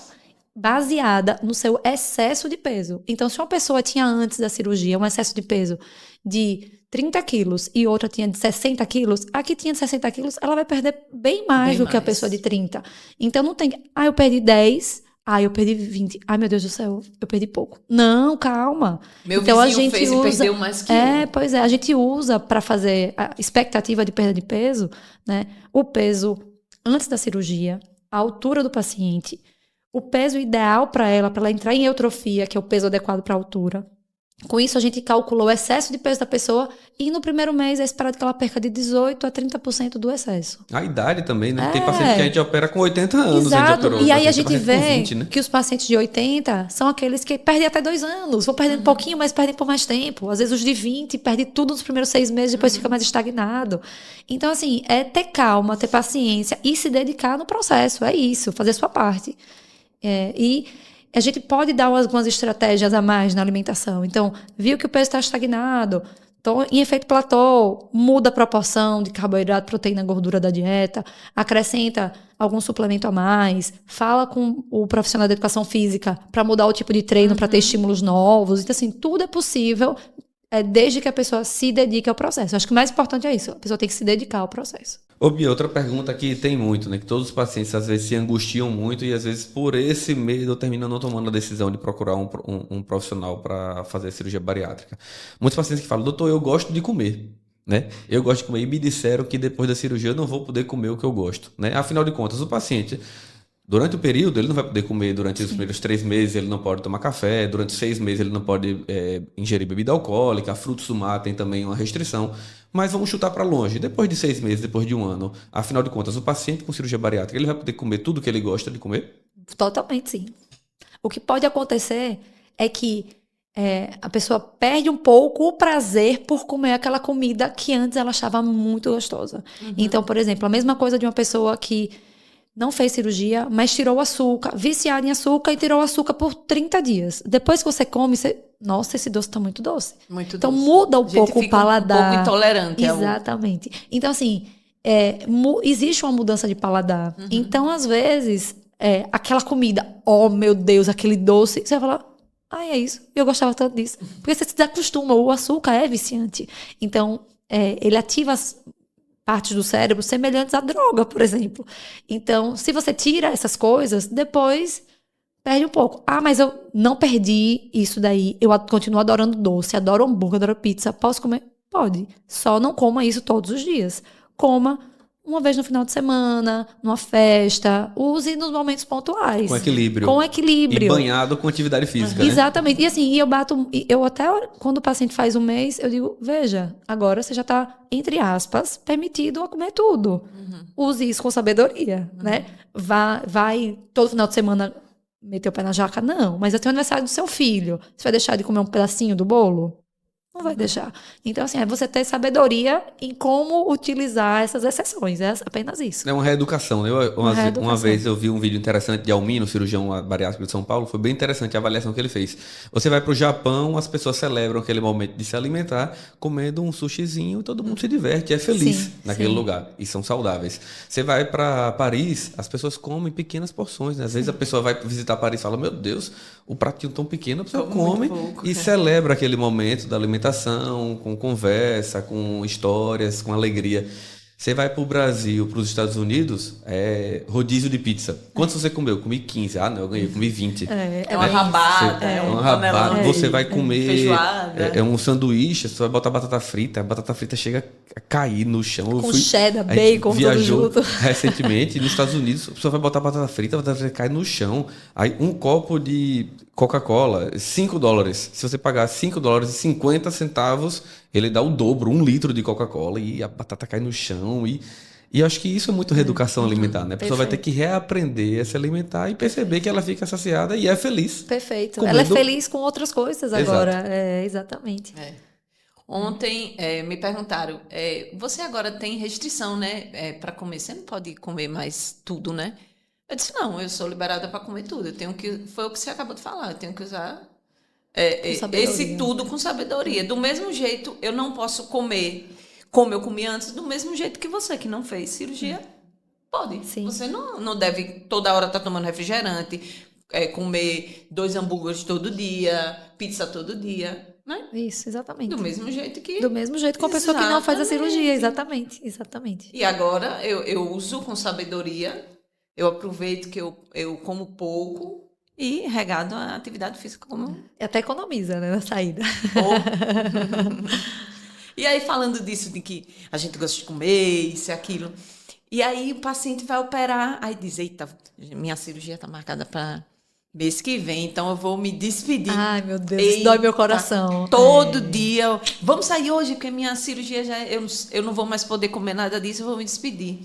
baseada no seu excesso de peso. Então, se uma pessoa tinha antes da cirurgia um excesso de peso de 30 quilos e outra tinha de 60 quilos, a que tinha de 60 quilos, ela vai perder bem mais do que a pessoa de 30. Então, não tem... eu perdi 10... eu perdi 20. Ai, meu Deus do céu, eu perdi pouco. Não, calma. Meu então, vizinho a gente fez usa, e perdeu mais que eu. Pois é. A gente usa para fazer a expectativa de perda de peso, né? O peso antes da cirurgia, a altura do paciente, o peso ideal para ela entrar em eutrofia, que é o peso adequado para a altura. Com isso, a gente calculou o excesso de peso da pessoa e no primeiro mês é esperado que ela perca de 18% a 30% do excesso. A idade também, né? Tem paciente que a gente opera com 80 anos. A gente Exato. operou E aí a paciente gente com vê 20, né? que os pacientes de 80 são aqueles que perdem até 2 anos. Vão perdendo um pouquinho, mas perdem por mais tempo. Às vezes os de 20 perdem tudo nos primeiros 6 meses, depois fica mais estagnado. Então, assim, é ter calma, ter paciência e se dedicar no processo. É isso, fazer a sua parte. E a gente pode dar algumas estratégias a mais na alimentação. Então, viu que o peso está estagnado, em efeito platô, muda a proporção de carboidrato, proteína, gordura da dieta, acrescenta algum suplemento a mais, fala com o profissional da educação física para mudar o tipo de treino, para ter estímulos novos. Então, assim, tudo é possível desde que a pessoa se dedique ao processo. Acho que o mais importante é isso, a pessoa tem que se dedicar ao processo. Ô, Bia, outra pergunta que tem muito, né? Que todos os pacientes às vezes se angustiam muito e às vezes por esse medo terminam não tomando a decisão de procurar um profissional para fazer a cirurgia bariátrica. Muitos pacientes que falam, doutor, eu gosto de comer, né? Eu gosto de comer e me disseram que depois da cirurgia eu não vou poder comer o que eu gosto, né? Afinal de contas, o paciente, durante o período, ele não vai poder comer durante os primeiros 3 meses, ele não pode tomar café, durante 6 meses ele não pode ingerir bebida alcoólica, frutos do mar tem também uma restrição, mas vamos chutar para longe, depois de 6 meses, depois de 1 ano, afinal de contas, o paciente com cirurgia bariátrica, ele vai poder comer tudo que ele gosta de comer? Totalmente, sim. O que pode acontecer é que a pessoa perde um pouco o prazer por comer aquela comida que antes ela achava muito gostosa. Então, por exemplo, a mesma coisa de uma pessoa que não fez cirurgia, mas tirou o açúcar, viciada em açúcar e tirou o açúcar por 30 dias. Depois que você come, nossa, esse doce tá muito doce. Muito então doce. muda um A gente pouco o fica paladar. um pouco intolerante. Exatamente. Então, assim, existe uma mudança de paladar. Então, às vezes, aquela comida, oh meu Deus, aquele doce, você vai falar, é isso, eu gostava tanto disso. Porque você se desacostuma, o açúcar é viciante. Então, ele ativa as partes do cérebro semelhantes à droga, por exemplo. Então, se você tira essas coisas, depois perde um pouco. Mas eu não perdi isso daí. Eu continuo adorando doce, adoro hambúrguer, adoro pizza. Posso comer? Pode. Só não coma isso todos os dias. Coma uma vez no final de semana, numa festa. Use nos momentos pontuais. Com equilíbrio. Com equilíbrio. E banhado com atividade física, né? Exatamente. E assim, eu até, quando o paciente faz 1 mês, eu digo, veja, agora você já está, entre aspas, permitido a comer tudo. Use isso com sabedoria, né? Vai todo final de semana meter o pé na jaca? Não. Mas até o aniversário do seu filho, você vai deixar de comer um pedacinho do bolo? Não vai deixar. Então, assim, é você ter sabedoria em como utilizar essas exceções. É apenas isso. É uma reeducação, né? Uma vez eu vi um vídeo interessante de Almino, cirurgião bariátrico de São Paulo. Foi bem interessante a avaliação que ele fez. Você vai para o Japão, as pessoas celebram aquele momento de se alimentar comendo um sushizinho e todo mundo se diverte, é feliz naquele lugar. E são saudáveis. Você vai para Paris, as pessoas comem pequenas porções, né? Às vezes a pessoa vai visitar Paris e fala, meu Deus, o pratinho tão pequeno, a pessoa come e celebra aquele momento da alimentação, com conversa, com histórias, com alegria. Você vai para o Brasil, para os Estados Unidos, rodízio de pizza. Quantos você comeu? Comi 15. Não, eu ganhei, comi 20. É uma rabada, uma rabada. Você vai comer feijoada. Um sanduíche, você vai botar batata frita, a batata frita chega a cair no chão. Com cheddar, bacon, viajou tudo junto. Recentemente nos Estados Unidos, a pessoa vai botar batata frita cai no chão. Aí um copo de Coca-Cola, $5. Se você pagar $5,50, ele dá o dobro, 1 litro de Coca-Cola e a batata cai no chão. E eu acho que isso é muito reeducação alimentar, né? A pessoa vai ter que reaprender a se alimentar e perceber que ela fica saciada e é feliz. Perfeito. Comendo... Ela é feliz com outras coisas agora. Exatamente. Ontem me perguntaram, você agora tem restrição, né, para comer? Você não pode comer mais tudo, né? Eu disse, não, eu sou liberada para comer tudo. Foi o que você acabou de falar, eu tenho que usar esse tudo com sabedoria. Do mesmo jeito, eu não posso comer como eu comia antes, do mesmo jeito que você, que não fez cirurgia, pode. Sim. Você não deve toda hora estar tomando refrigerante, comer 2 hambúrgueres todo dia, pizza todo dia. Né? Isso, exatamente. Do mesmo jeito com a pessoa que não faz a cirurgia, exatamente. E agora eu uso com sabedoria, eu aproveito que eu como pouco e regado a atividade física como... Até economiza, né, na saída. E aí, falando disso, de que a gente gosta de comer, isso e aquilo, e aí o paciente vai operar, aí diz, eita, minha cirurgia está marcada para Mês que vem, então eu vou me despedir. Ai, meu Deus, isso dói meu coração. Todo dia. Vamos sair hoje, porque minha cirurgia já. Eu não vou mais poder comer nada disso, eu vou me despedir.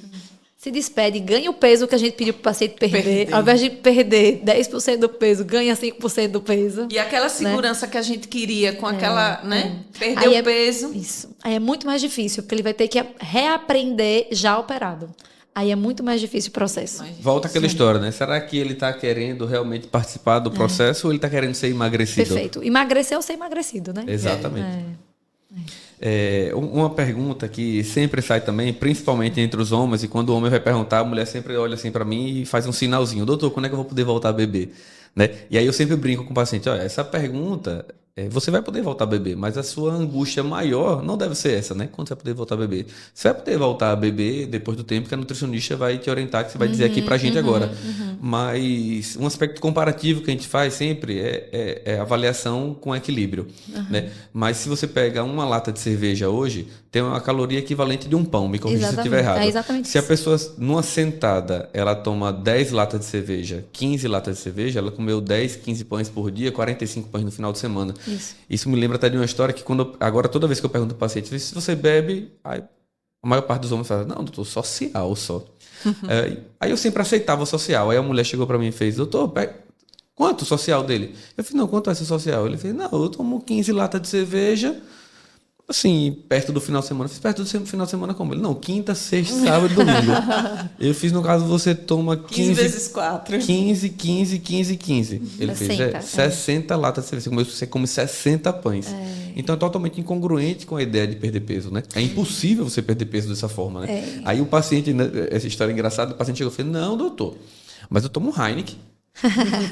Se despede, ganha o peso que a gente pediu para o paciente perder. Ao invés de perder 10% do peso, ganha 5% do peso. E aquela segurança que a gente queria com aquela, né? Perder Aí o peso. Isso. Aí é muito mais difícil, porque ele vai ter que reaprender já operado. Aí é muito mais difícil o processo. Volta àquela história, né? Será que ele está querendo realmente participar do processo ou ele está querendo ser emagrecido? Perfeito. Emagrecer ou ser emagrecido, né? Exatamente. Uma pergunta que sempre sai também, principalmente entre os homens, e quando o homem vai perguntar, a mulher sempre olha assim para mim e faz um sinalzinho: doutor, quando é que eu vou poder voltar a beber? Né? E aí eu sempre brinco com o paciente: olha, essa pergunta, você vai poder voltar a beber, mas a sua angústia maior não deve ser essa, né? Quando você vai poder voltar a beber? Você vai poder voltar a beber depois do tempo que a nutricionista vai te orientar, que você vai dizer aqui pra gente agora. Mas um aspecto comparativo que a gente faz sempre é avaliação com equilíbrio, né? Mas se você pega uma lata de cerveja hoje, tem uma caloria equivalente de um pão, me corrija se eu estiver errado. É exatamente Se a isso. pessoa, numa sentada, ela toma 10 latas de cerveja, 15 latas de cerveja, ela comeu 10, 15 pães por dia, 45 pães no final de semana. Isso me lembra até de uma história que agora toda vez que eu pergunto ao paciente, se você bebe, aí a maior parte dos homens fala: não, doutor, social só. Aí eu sempre aceitava o social. Aí a mulher chegou para mim e fez: doutor, quanto o social dele? Eu falei: não, quanto é esse social? Ele fez: não, eu tomo 15 latas de cerveja, assim, perto do final de semana. Eu fiz: perto do final de semana como? Ele: não, quinta, sexta, sábado e domingo. Eu fiz: no caso, você toma 15 vezes 4. 15, 15, 15, 15. Ele 60, fez 60 latas de cerveja. Você come 60 pães. Então é totalmente incongruente com a ideia de perder peso, né? É impossível você perder peso dessa forma, né? Aí o paciente, essa história é engraçada, o paciente chegou e falou: não, doutor, mas eu tomo Heineken.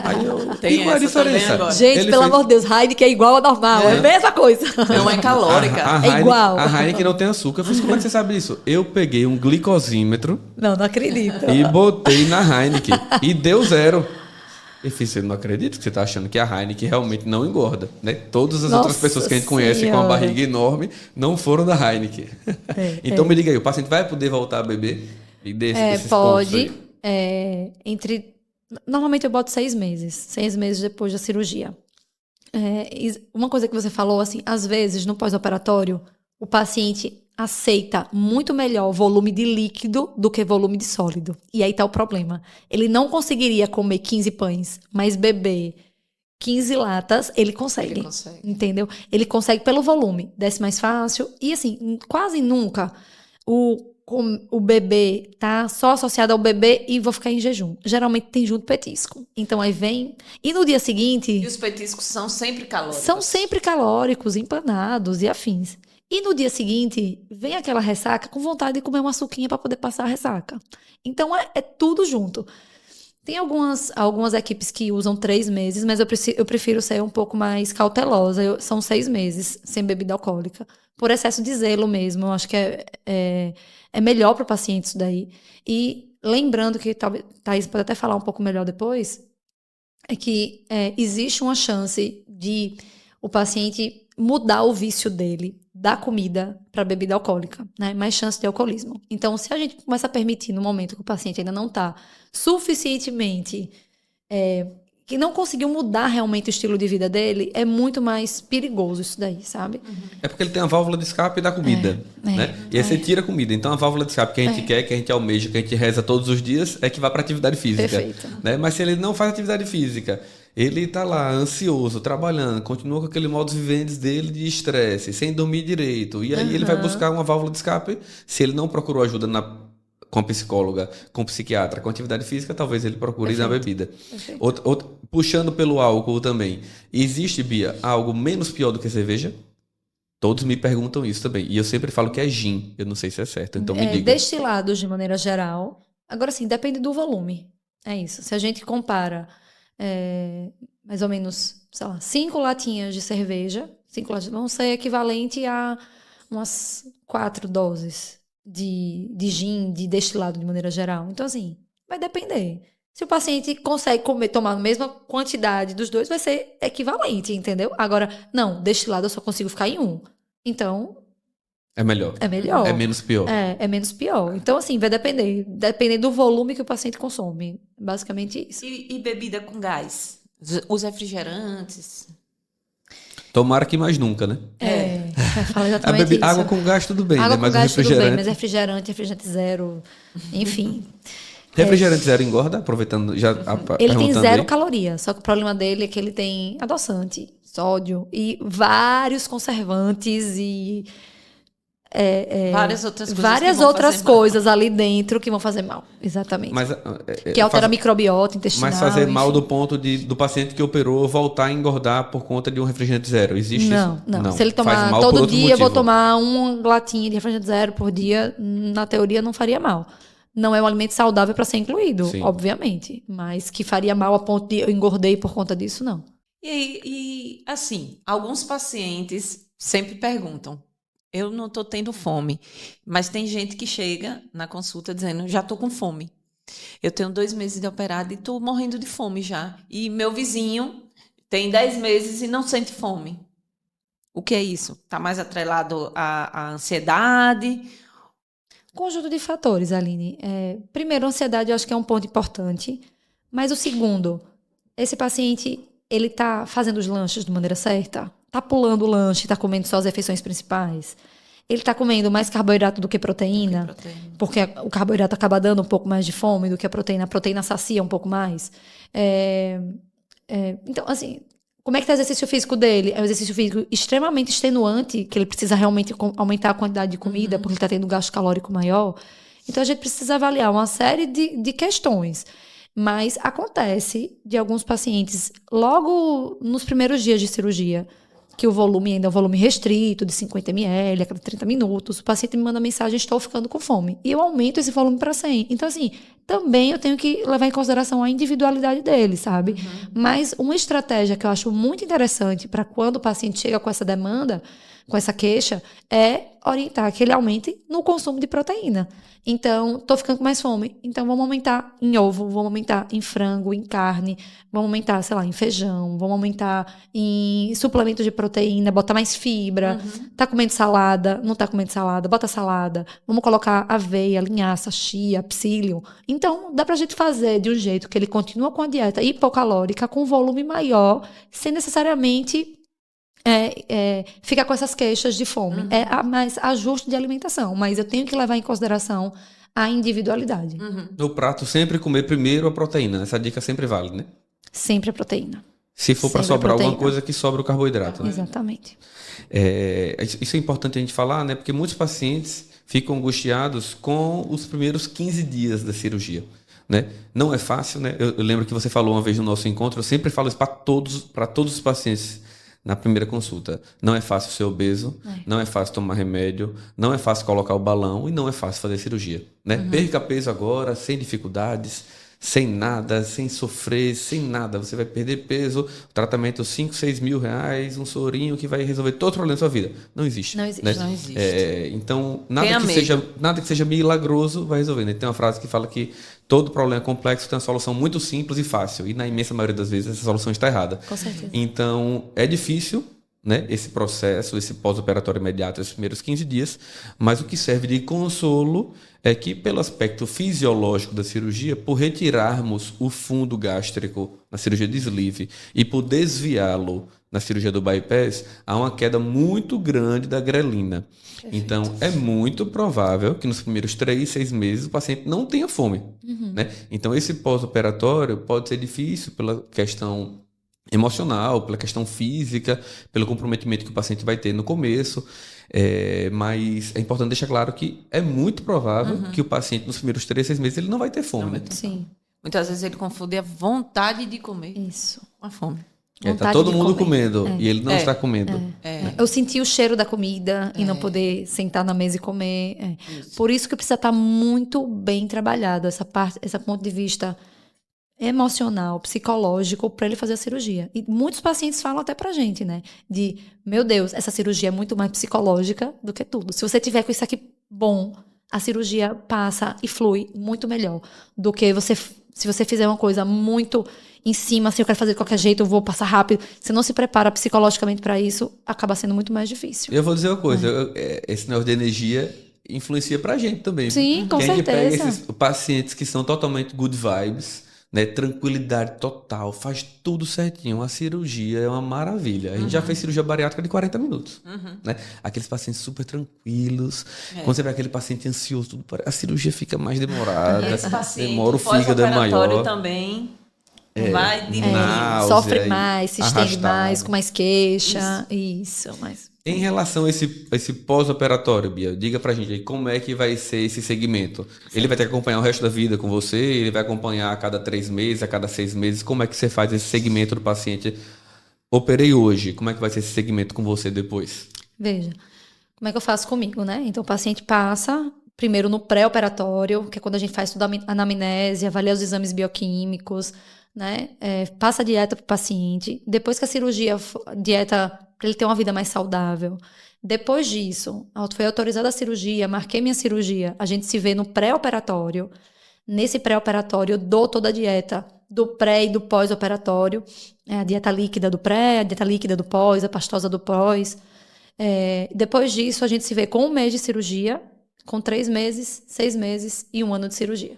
Aí eu... Tem qual é a essa também diferença? agora. Gente, Ele pelo fez- amor de Deus, Heineken é igual ao normal, é a mesma coisa. Não é calórica. É Heineken, igual. A Heineken não tem açúcar. Eu fiz: como é que você sabe disso? Eu peguei um glicosímetro Não acredito. e botei na Heineken e deu 0. Eu fiz: eu não acredito que você está achando que a Heineken realmente não engorda, né? Todas as outras Nossa pessoas que a gente conhece com a Senhora. barriga enorme não foram da Heineken. Então me diga aí, o paciente vai poder voltar a beber? E desses pontos Pode. aí? Normalmente eu boto 6 meses. 6 meses depois da cirurgia. Uma coisa que você falou, assim, às vezes, no pós-operatório, o paciente aceita muito melhor volume de líquido do que volume de sólido. E aí tá o problema. Ele não conseguiria comer 15 pães, mas beber 15 latas, ele consegue. Ele consegue. Entendeu? Ele consegue pelo volume. Desce mais fácil. E assim, quase nunca o bebê tá só associado ao bebê e vou ficar em jejum. Geralmente tem junto petisco. Então aí vem... E no dia seguinte... E os petiscos são sempre calóricos. São sempre calóricos, empanados e afins. E no dia seguinte, vem aquela ressaca com vontade de comer uma suquinha para poder passar a ressaca. Então, é tudo junto. Tem algumas equipes que usam 3 meses, mas eu prefiro ser um pouco mais cautelosa. São 6 meses sem bebida alcoólica. Por excesso de zelo mesmo. Eu acho que é melhor para o paciente isso daí. E lembrando que, talvez Thaís pode até falar um pouco melhor depois, é que existe uma chance de o paciente mudar o vício dele da comida para bebida alcoólica, né? Mais chance de alcoolismo. Então, se a gente começa a permitir no momento que o paciente ainda não está suficientemente que não conseguiu mudar realmente o estilo de vida dele, é muito mais perigoso isso daí, sabe? É porque ele tem a válvula de escape da comida, né? E aí você tira a comida. Então a válvula de escape que a gente quer, que a gente almeja, que a gente reza todos os dias, é que vá para atividade física. Perfeito. Né? Mas se ele não faz atividade física, ele tá lá ansioso, trabalhando, continua com aquele modus vivendi dele de estresse, sem dormir direito. E aí ele vai buscar uma válvula de escape. Se ele não procurou ajuda com psicóloga, com psiquiatra, com atividade física, talvez ele procure ir na bebida. Puxando pelo álcool também. Existe, Bia, algo menos pior do que cerveja? Todos me perguntam isso também. E eu sempre falo que é gin. Eu não sei se é certo, então me diga. Destilados, de maneira geral. Agora, sim, depende do volume. É isso. Se a gente compara mais ou menos, sei lá, 5 latinhas de cerveja, 5 latinhas vão ser equivalente a umas 4 doses de gin, de destilado de maneira geral. Então, assim, vai depender. Se o paciente consegue tomar a mesma quantidade dos dois, vai ser equivalente, entendeu? Agora, não, destilado eu só consigo ficar em um. Então, é melhor. É melhor. É menos pior. É menos pior. Então, assim, vai depender. Depender do volume que o paciente consome. Basicamente isso. E bebida com gás? Os refrigerantes. Tomara que mais nunca, né? Fala exatamente isso. Água com gás tudo bem, Água né? com Mas gás o tudo bem, refrigerante... mas refrigerante zero, enfim. Refrigerante zero engorda? Aproveitando, já Ele tem perguntando zero aí. caloria, só que o problema dele é que ele tem adoçante, sódio e vários conservantes e Várias outras coisas. várias que vão outras fazer mal. coisas ali dentro que vão fazer mal. Exatamente. Mas, que altera a microbiota intestinal. mas fazer mal enfim. do ponto do paciente que operou voltar a engordar por conta de um refrigerante zero. Existe isso? Não. Se ele Faz tomar mal por todo outro dia, eu vou motivo. tomar uma latinha de refrigerante zero por dia, na teoria não faria mal. Não é um alimento saudável para ser incluído, Sim. obviamente. Mas que faria mal a ponto de eu engordei por conta disso, não. E assim, alguns pacientes sempre perguntam, eu não estou tendo fome, mas tem gente que chega na consulta dizendo, já estou com fome. Eu tenho 2 meses de operado e estou morrendo de fome já. E meu vizinho tem 10 meses e não sente fome. O que é isso? Está mais atrelado à ansiedade? Conjunto de fatores, Aline. Primeiro, a ansiedade eu acho que é um ponto importante. Mas o segundo, esse paciente, ele tá fazendo os lanches de maneira certa? Tá pulando o lanche, tá comendo só as refeições principais? Ele tá comendo mais carboidrato do que proteína? Porque o carboidrato acaba dando um pouco mais de fome do que a proteína. A proteína sacia um pouco mais. Então, assim, como é que tá o exercício físico dele? É um exercício físico extremamente extenuante, que ele precisa realmente aumentar a quantidade de comida, porque ele está tendo um gasto calórico maior. Então, a gente precisa avaliar uma série de questões. Mas acontece de alguns pacientes, logo nos primeiros dias de cirurgia, que o volume ainda é um volume restrito, de 50 ml, a cada 30 minutos, o paciente me manda mensagem, estou ficando com fome. E eu aumento esse volume para 100. Então, assim, também eu tenho que levar em consideração a individualidade dele, sabe? Mas uma estratégia que eu acho muito interessante para quando o paciente chega com essa demanda, com essa queixa, é orientar que ele aumente no consumo de proteína. Então, tô ficando com mais fome. Então, vamos aumentar em ovo, vamos aumentar em frango, em carne, vamos aumentar, sei lá, em feijão, vamos aumentar em suplementos de proteína, botar mais fibra. Tá comendo salada? Não tá comendo salada? Bota salada. Vamos colocar aveia, linhaça, chia, psyllium. Então, dá pra gente fazer de um jeito que ele continua com a dieta hipocalórica, com volume maior, sem necessariamente ficar com essas queixas de fome. É mais ajuste de alimentação, mas eu tenho que levar em consideração a individualidade. No prato, sempre comer primeiro a proteína. Essa dica sempre vale, né? Sempre a proteína. Se for para Sempre a sobrar alguma proteína. coisa, que sobra o carboidrato. Né? Exatamente. Isso é importante a gente falar, né? Porque muitos pacientes ficam angustiados com os primeiros 15 dias da cirurgia. Né? Não é fácil, né? Eu lembro que você falou uma vez no nosso encontro, eu sempre falo isso para todos os pacientes na primeira consulta. Não é fácil ser obeso, não é fácil tomar remédio, não é fácil colocar o balão e não é fácil fazer cirurgia. Né? Perca peso agora, sem dificuldades, sem nada, sem sofrer, sem nada. Você vai perder peso, tratamento 5, 6 mil reais, um sorinho que vai resolver todo o problema da sua vida. Não existe. Não existe. Né? Não existe. Então, Tenha medo. nada que seja milagroso vai resolver. Né? Tem uma frase que fala que todo problema complexo tem uma solução muito simples e fácil. E na imensa maioria das vezes essa solução está errada. Com certeza. Então, é difícil, né, esse processo, esse pós-operatório imediato, esses primeiros 15 dias, mas o que serve de consolo é que, pelo aspecto fisiológico da cirurgia, por retirarmos o fundo gástrico na cirurgia de sleeve e por desviá-lo na cirurgia do bypass, há uma queda muito grande da grelina. Perfeito. Então, é muito provável que nos primeiros 3, 6 meses o paciente não tenha fome. Né? Então, esse pós-operatório pode ser difícil pela questão emocional, pela questão física, pelo comprometimento que o paciente vai ter no começo, mas é importante deixar claro que é muito provável que o paciente nos primeiros 3, 6 meses ele não vai ter fome. Né? Sim. Muitas vezes ele confunde a vontade de comer Isso. com a fome. Está todo de mundo comer. comendo e ele não está comendo. Eu senti o cheiro da comida e não poder sentar na mesa e comer. Por isso que precisa estar muito bem trabalhado essa parte, esse ponto de vista emocional, psicológico, para ele fazer a cirurgia. E muitos pacientes falam até pra gente, né? De, meu Deus, essa cirurgia é muito mais psicológica do que tudo. Se você tiver com isso aqui bom, a cirurgia passa e flui muito melhor do que se você fizer uma coisa muito em cima, assim, eu quero fazer de qualquer jeito, eu vou passar rápido. Se não se prepara psicologicamente para isso, acaba sendo muito mais difícil. Eu vou dizer uma coisa, esse negócio de energia influencia pra gente também. Sim, com Porque a gente pega certeza. esses pacientes que são totalmente good vibes, né? Tranquilidade total, faz tudo certinho. A cirurgia é uma maravilha. A gente já fez cirurgia bariátrica de 40 minutos, né? Aqueles pacientes super tranquilos. Quando você vê aquele paciente ansioso, a cirurgia fica mais demorada. E esse paciente, demora, o fígado é maior. também vai de náusea, Sofre mais, se estende arrastado. mais, com mais queixa. Isso, mas... Em relação a esse pós-operatório, Bia, diga pra gente aí como é que vai ser esse segmento. Ele vai ter que acompanhar o resto da vida com você? Ele vai acompanhar a cada 3 meses, a cada 6 meses? Como é que você faz esse segmento do paciente? Operei hoje, como é que vai ser esse segmento com você depois? Veja, como é que eu faço comigo, né? Então, o paciente passa primeiro no pré-operatório, que é quando a gente faz toda a anamnese, avalia os exames bioquímicos, né? Passa a dieta para o paciente. Depois que a cirurgia, dieta para ele ter uma vida mais saudável. Depois disso, foi autorizada a cirurgia, marquei minha cirurgia, a gente se vê no pré-operatório. Nesse pré-operatório, eu dou toda a dieta do pré e do pós-operatório. A dieta líquida do pré, a dieta líquida do pós, a pastosa do pós. Depois disso, a gente se vê com 1 mês de cirurgia, com 3 meses, 6 meses e 1 ano de cirurgia.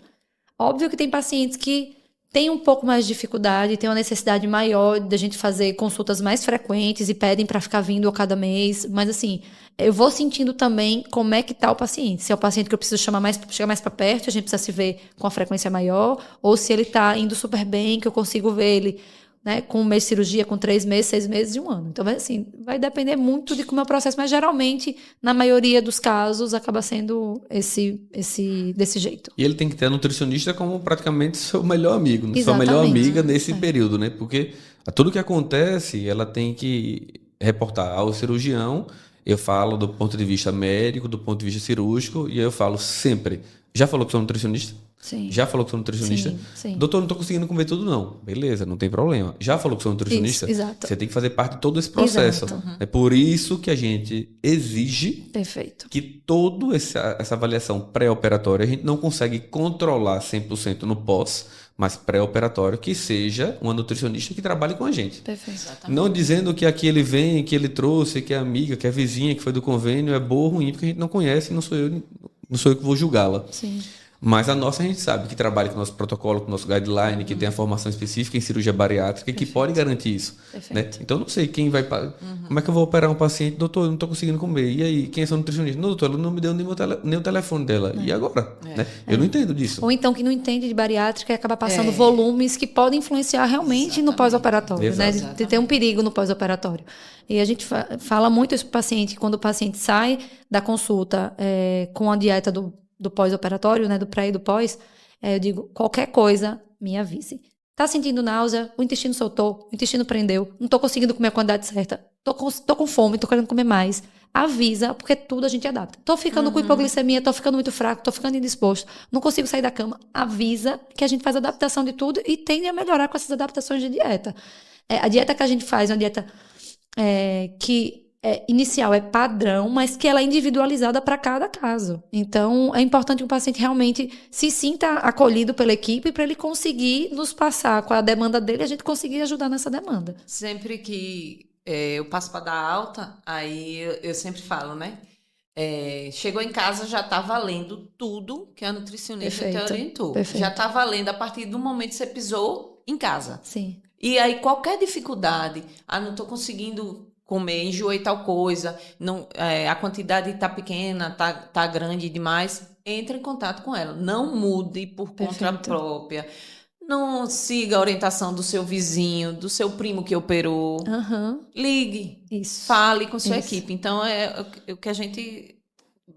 Óbvio que tem pacientes que têm um pouco mais de dificuldade, têm uma necessidade maior de a gente fazer consultas mais frequentes e pedem para ficar vindo a cada mês. Mas assim, eu vou sentindo também como é que está o paciente. Se é o paciente que eu preciso chegar mais para perto, a gente precisa se ver com a frequência maior, ou se ele está indo super bem, que eu consigo ver ele, né, com 1 mês de cirurgia, com 3 meses, 6 meses e 1 ano. Então, assim, vai depender muito de como é o processo, mas geralmente, na maioria dos casos, acaba sendo desse jeito. E ele tem que ter a nutricionista como praticamente seu melhor amigo, né? Sua Exatamente. melhor amiga nesse período, né? Porque tudo que acontece, ela tem que reportar ao cirurgião. Eu falo do ponto de vista médico, do ponto de vista cirúrgico, e eu falo sempre, já falou que sou nutricionista? Sim. Já falou que sou nutricionista? Sim. Doutor, não estou conseguindo comer tudo, não. Beleza, não tem problema. Já falou que sou nutricionista? Isso, exato. Você tem que fazer parte de todo esse processo. É por isso que a gente exige Perfeito. que toda essa avaliação pré-operatória, a gente não consegue controlar 100% no pós, mas pré-operatório, que seja uma nutricionista que trabalhe com a gente. Perfeito. Exatamente. Não dizendo que aqui ele vem, que ele trouxe, que é amiga, que é vizinha, que foi do convênio, é boa ou ruim, porque a gente não conhece e não sou eu que vou julgá-la. Sim. Mas a nossa a gente sabe que trabalha com o nosso protocolo, com o nosso guideline, que tem a formação específica em cirurgia bariátrica e que pode garantir isso. Né? Então, eu não sei quem vai... Como é que eu vou operar um paciente? Doutor, eu não estou conseguindo comer. E aí, quem é seu nutricionista? Não, doutor, ela não me deu nem o telefone dela. E agora? Né? Eu não entendo disso. Ou então que não entende de bariátrica e acaba passando volumes que podem influenciar realmente no pós-operatório. Né? Tem um perigo no pós-operatório. E a gente fala muito isso para o paciente, quando o paciente sai da consulta com a dieta do pós-operatório, né, do pré e do pós, eu digo, qualquer coisa, me avise. Tá sentindo náusea? O intestino soltou, o intestino prendeu, não tô conseguindo comer a quantidade certa, tô com fome, tô querendo comer mais. Avisa, porque tudo a gente adapta. Tô ficando com hipoglicemia, tô ficando muito fraco, tô ficando indisposto, não consigo sair da cama. Avisa que a gente faz adaptação de tudo e tende a melhorar com essas adaptações de dieta. A dieta que a gente faz é uma dieta que inicial é padrão, mas que ela é individualizada para cada caso. Então, é importante que o paciente realmente se sinta acolhido pela equipe para ele conseguir nos passar com a demanda dele e a gente conseguir ajudar nessa demanda. Sempre que eu passo para dar alta, aí eu sempre falo, né? Chegou em casa, já está valendo tudo que a nutricionista te orientou. Perfeito. Já está valendo a partir do momento que você pisou em casa. Sim. E aí, qualquer dificuldade, não estou conseguindo comer, enjoei tal coisa, não, a quantidade está pequena, tá grande demais, entre em contato com ela. Não mude por conta própria. Não siga a orientação do seu vizinho, do seu primo que operou. Ligue. Isso. Fale com sua equipe. Então, é o que a gente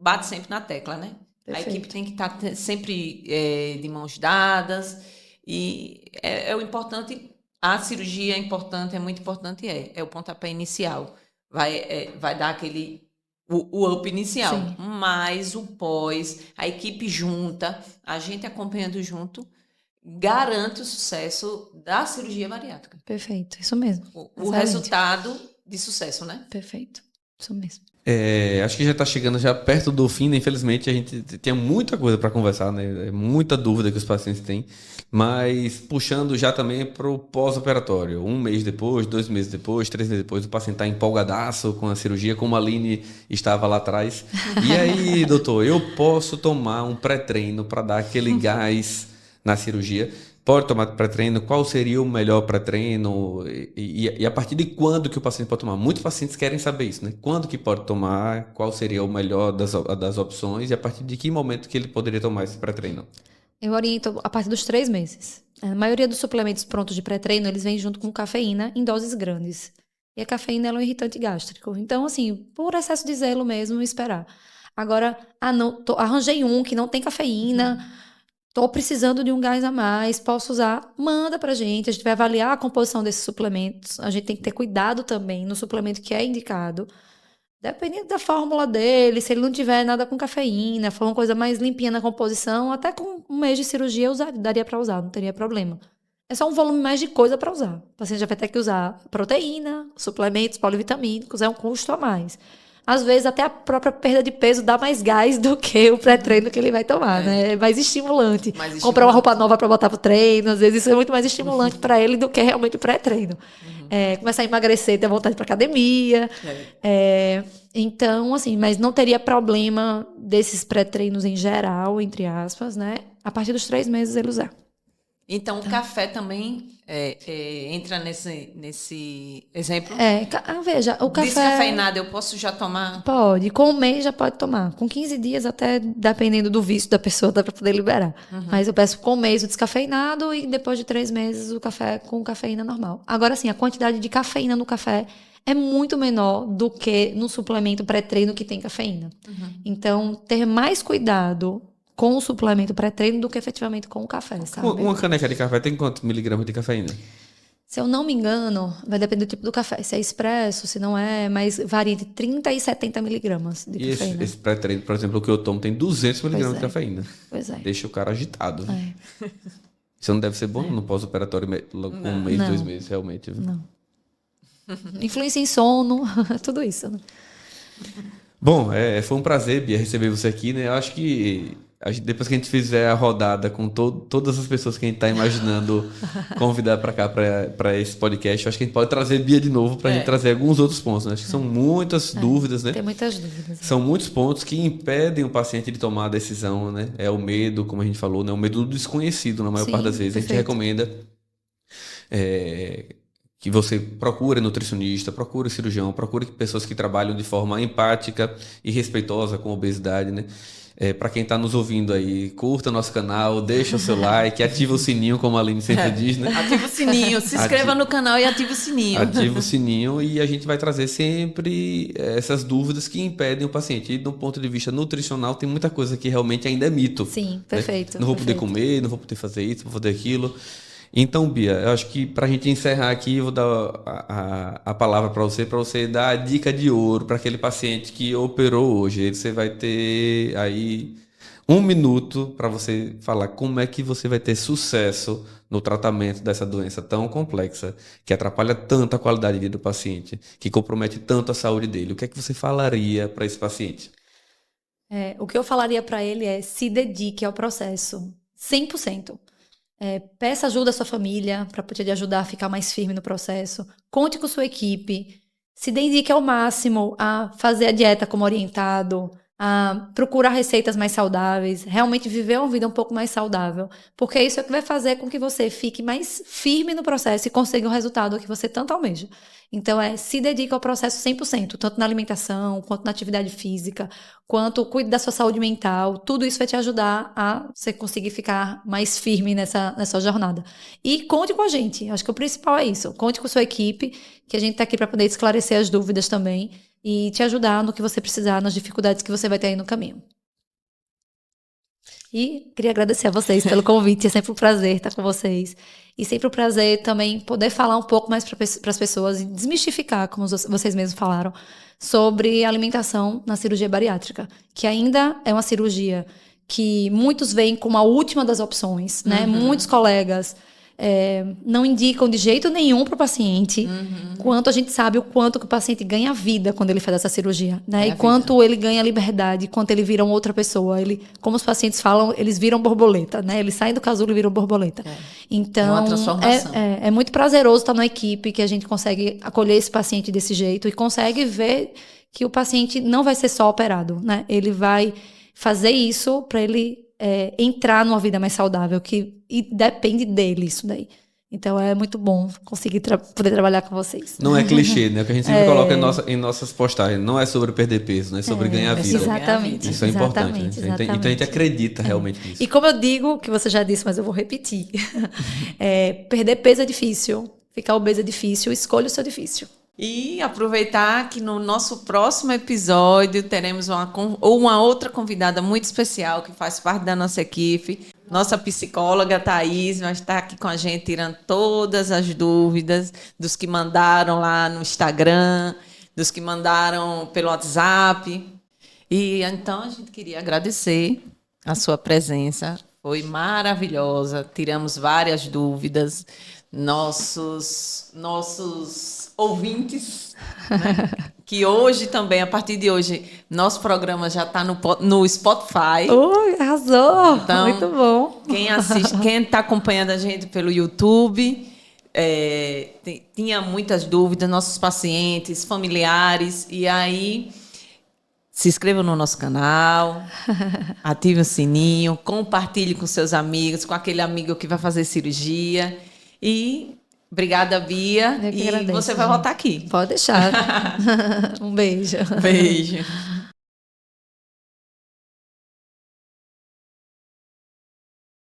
bate sempre na tecla, né? Perfeito. A equipe tem que estar sempre de mãos dadas. E o importante... A cirurgia é importante, é muito importante, é o pontapé inicial. Vai dar aquele o up inicial. Sim. Mas o pós, a equipe junta, a gente acompanhando junto, garante o sucesso da cirurgia bariátrica. Perfeito, isso mesmo. O resultado de sucesso, né? Perfeito, isso mesmo. Acho que já está chegando já perto do fim, né? Infelizmente a gente tem muita coisa para conversar, né? Muita dúvida que os pacientes têm, mas puxando já também para o pós-operatório, 1 mês depois, 2 meses depois, 3 meses depois, o paciente está empolgadaço com a cirurgia, como a Aline estava lá atrás. E aí, doutor, eu posso tomar um pré-treino para dar aquele gás na cirurgia? pode tomar pré-treino? Qual seria o melhor pré-treino? E a partir de quando que o paciente pode tomar? Muitos pacientes querem saber isso, né? Quando que pode tomar? Qual seria o melhor das opções? E a partir de que momento que ele poderia tomar esse pré-treino? Eu oriento a partir dos 3 meses. A maioria dos suplementos prontos de pré-treino, eles vêm junto com cafeína em doses grandes. E a cafeína ela é um irritante gástrico. Então, assim, por excesso de zelo mesmo, esperar. Agora, arranjei um que não tem cafeína, tô precisando de um gás a mais, posso usar, manda pra gente. A gente vai avaliar a composição desses suplementos. A gente tem que ter cuidado também no suplemento que é indicado. Dependendo da fórmula dele, se ele não tiver nada com cafeína, for uma coisa mais limpinha na composição, até com um mês de cirurgia daria para usar, não teria problema. É só um volume mais de coisa para usar. O paciente já vai ter que usar proteína, suplementos polivitamínicos, é um custo a mais. Às vezes, até a própria perda de peso dá mais gás do que o pré-treino que ele vai tomar, né? É mais estimulante. Comprar uma roupa nova para botar pro treino, às vezes isso é muito mais estimulante para ele do que realmente o pré-treino. Começar a emagrecer, ter vontade para academia. Então, assim, mas não teria problema desses pré-treinos em geral, entre aspas, né? A partir dos 3 meses ele usar. Então, o café também entra nesse exemplo? Veja, o café... Descafeinado, eu posso já tomar? Pode. Com um mês já pode tomar. Com 15 dias, até dependendo do vício da pessoa, dá para poder liberar. Mas eu peço com um mês o descafeinado e depois de 3 meses o café com cafeína normal. Agora, sim, a quantidade de cafeína no café é muito menor do que no suplemento pré-treino que tem cafeína. Então, ter mais cuidado com o suplemento pré-treino do que efetivamente com o café, sabe? Uma caneca de café tem quantos miligramas de cafeína? Se eu não me engano, vai depender do tipo do café. Se é expresso, se não é, mas varia de 30 e 70 miligramas de cafeína. Esse pré-treino, por exemplo, o que eu tomo tem 200 miligramas de cafeína. Pois é. Deixa o cara agitado. Isso não deve ser bom no pós-operatório logo com um mês, 2 meses, realmente. Não. Influência em sono, tudo isso. Né? Bom, foi um prazer, Bia, receber você aqui, né? Eu acho que depois que a gente fizer a rodada com todas as pessoas que a gente está imaginando convidar para cá, para esse podcast, eu acho que a gente pode trazer Bia de novo para a gente trazer alguns outros pontos. Né? Acho que são muitas dúvidas, né? Tem muitas dúvidas. São muitos pontos que impedem o paciente de tomar a decisão, né? É o medo, como a gente falou, né? O medo do desconhecido, na maior parte das vezes. Perfeito. A gente recomenda que você procure nutricionista, procure cirurgião, procure pessoas que trabalham de forma empática e respeitosa com a obesidade, né? Para quem está nos ouvindo aí, curta nosso canal, deixa o seu like, ativa o sininho, como a Aline sempre diz, né? Ativa o sininho, se inscreva no canal e ativa o sininho. Ativa o sininho e a gente vai trazer sempre essas dúvidas que impedem o paciente. E do ponto de vista nutricional, tem muita coisa que realmente ainda é mito. Sim, perfeito. Né? Não vou poder comer, não vou poder fazer isso, não vou poder aquilo. Então, Bia, eu acho que para a gente encerrar aqui, eu vou dar a palavra para você dar a dica de ouro para aquele paciente que operou hoje. Você vai ter aí 1 minuto para você falar como é que você vai ter sucesso no tratamento dessa doença tão complexa, que atrapalha tanto a qualidade de vida do paciente, que compromete tanto a saúde dele. O que é que você falaria para esse paciente? O que eu falaria para ele é: se dedique ao processo, 100%. Peça ajuda à sua família para poder te ajudar a ficar mais firme no processo. Conte com sua equipe. Se dedique ao máximo a fazer a dieta como orientado, a procurar receitas mais saudáveis, realmente viver uma vida um pouco mais saudável, porque isso é o que vai fazer com que você fique mais firme no processo e consiga o resultado que você tanto almeja. Então, se dedique ao processo 100%, tanto na alimentação, quanto na atividade física, quanto cuide da sua saúde mental. Tudo isso vai te ajudar a você conseguir ficar mais firme nessa jornada. E conte com a gente. Acho que o principal é isso. Conte com a sua equipe, que a gente está aqui para poder esclarecer as dúvidas também e te ajudar no que você precisar, nas dificuldades que você vai ter aí no caminho. E queria agradecer a vocês pelo convite, é sempre um prazer estar com vocês. E sempre um prazer também poder falar um pouco mais para as pessoas e desmistificar, como vocês mesmos falaram, sobre alimentação na cirurgia bariátrica, que ainda é uma cirurgia que muitos veem como a última das opções, né? Muitos colegas não indicam de jeito nenhum para o paciente, quanto a gente sabe o quanto que o paciente ganha vida quando ele faz essa cirurgia, né? E quanto ele ganha liberdade, quanto ele vira uma outra pessoa. Como os pacientes falam, eles viram borboleta, né? Eles saem do casulo e viram borboleta. Então, é uma transformação. É muito prazeroso estar numa equipe que a gente consegue acolher esse paciente desse jeito e consegue ver que o paciente não vai ser só operado, né? Ele vai fazer isso para ele entrar numa vida mais saudável, e depende dele isso daí. Então é muito bom conseguir poder trabalhar com vocês. Não é clichê, né? O que a gente sempre coloca em nossas postagens. Não é sobre perder peso, é sobre ganhar vida. Exatamente. Isso é importante. Né? Então a gente acredita realmente nisso. E como eu digo, que você já disse, mas eu vou repetir. Perder peso é difícil. Ficar obeso é difícil. Escolha o seu difícil. E aproveitar que no nosso próximo episódio teremos uma outra convidada muito especial que faz parte da nossa equipe. Nossa psicóloga Thaís vai estar aqui com a gente tirando todas as dúvidas dos que mandaram lá no Instagram, dos que mandaram pelo WhatsApp. E então a gente queria agradecer a sua presença. Foi maravilhosa. Tiramos várias dúvidas. Nossos ouvintes, né? Que hoje também, a partir de hoje, nosso programa já está no Spotify. Arrasou! Então, muito bom. Quem está acompanhando a gente pelo YouTube, tinha muitas dúvidas, nossos pacientes, familiares, e aí se inscreva no nosso canal, ative o sininho, compartilhe com seus amigos, com aquele amigo que vai fazer cirurgia. E obrigada, Bia. Eu que e agradeço, você vai voltar aqui. Pode deixar. Um beijo. Beijo.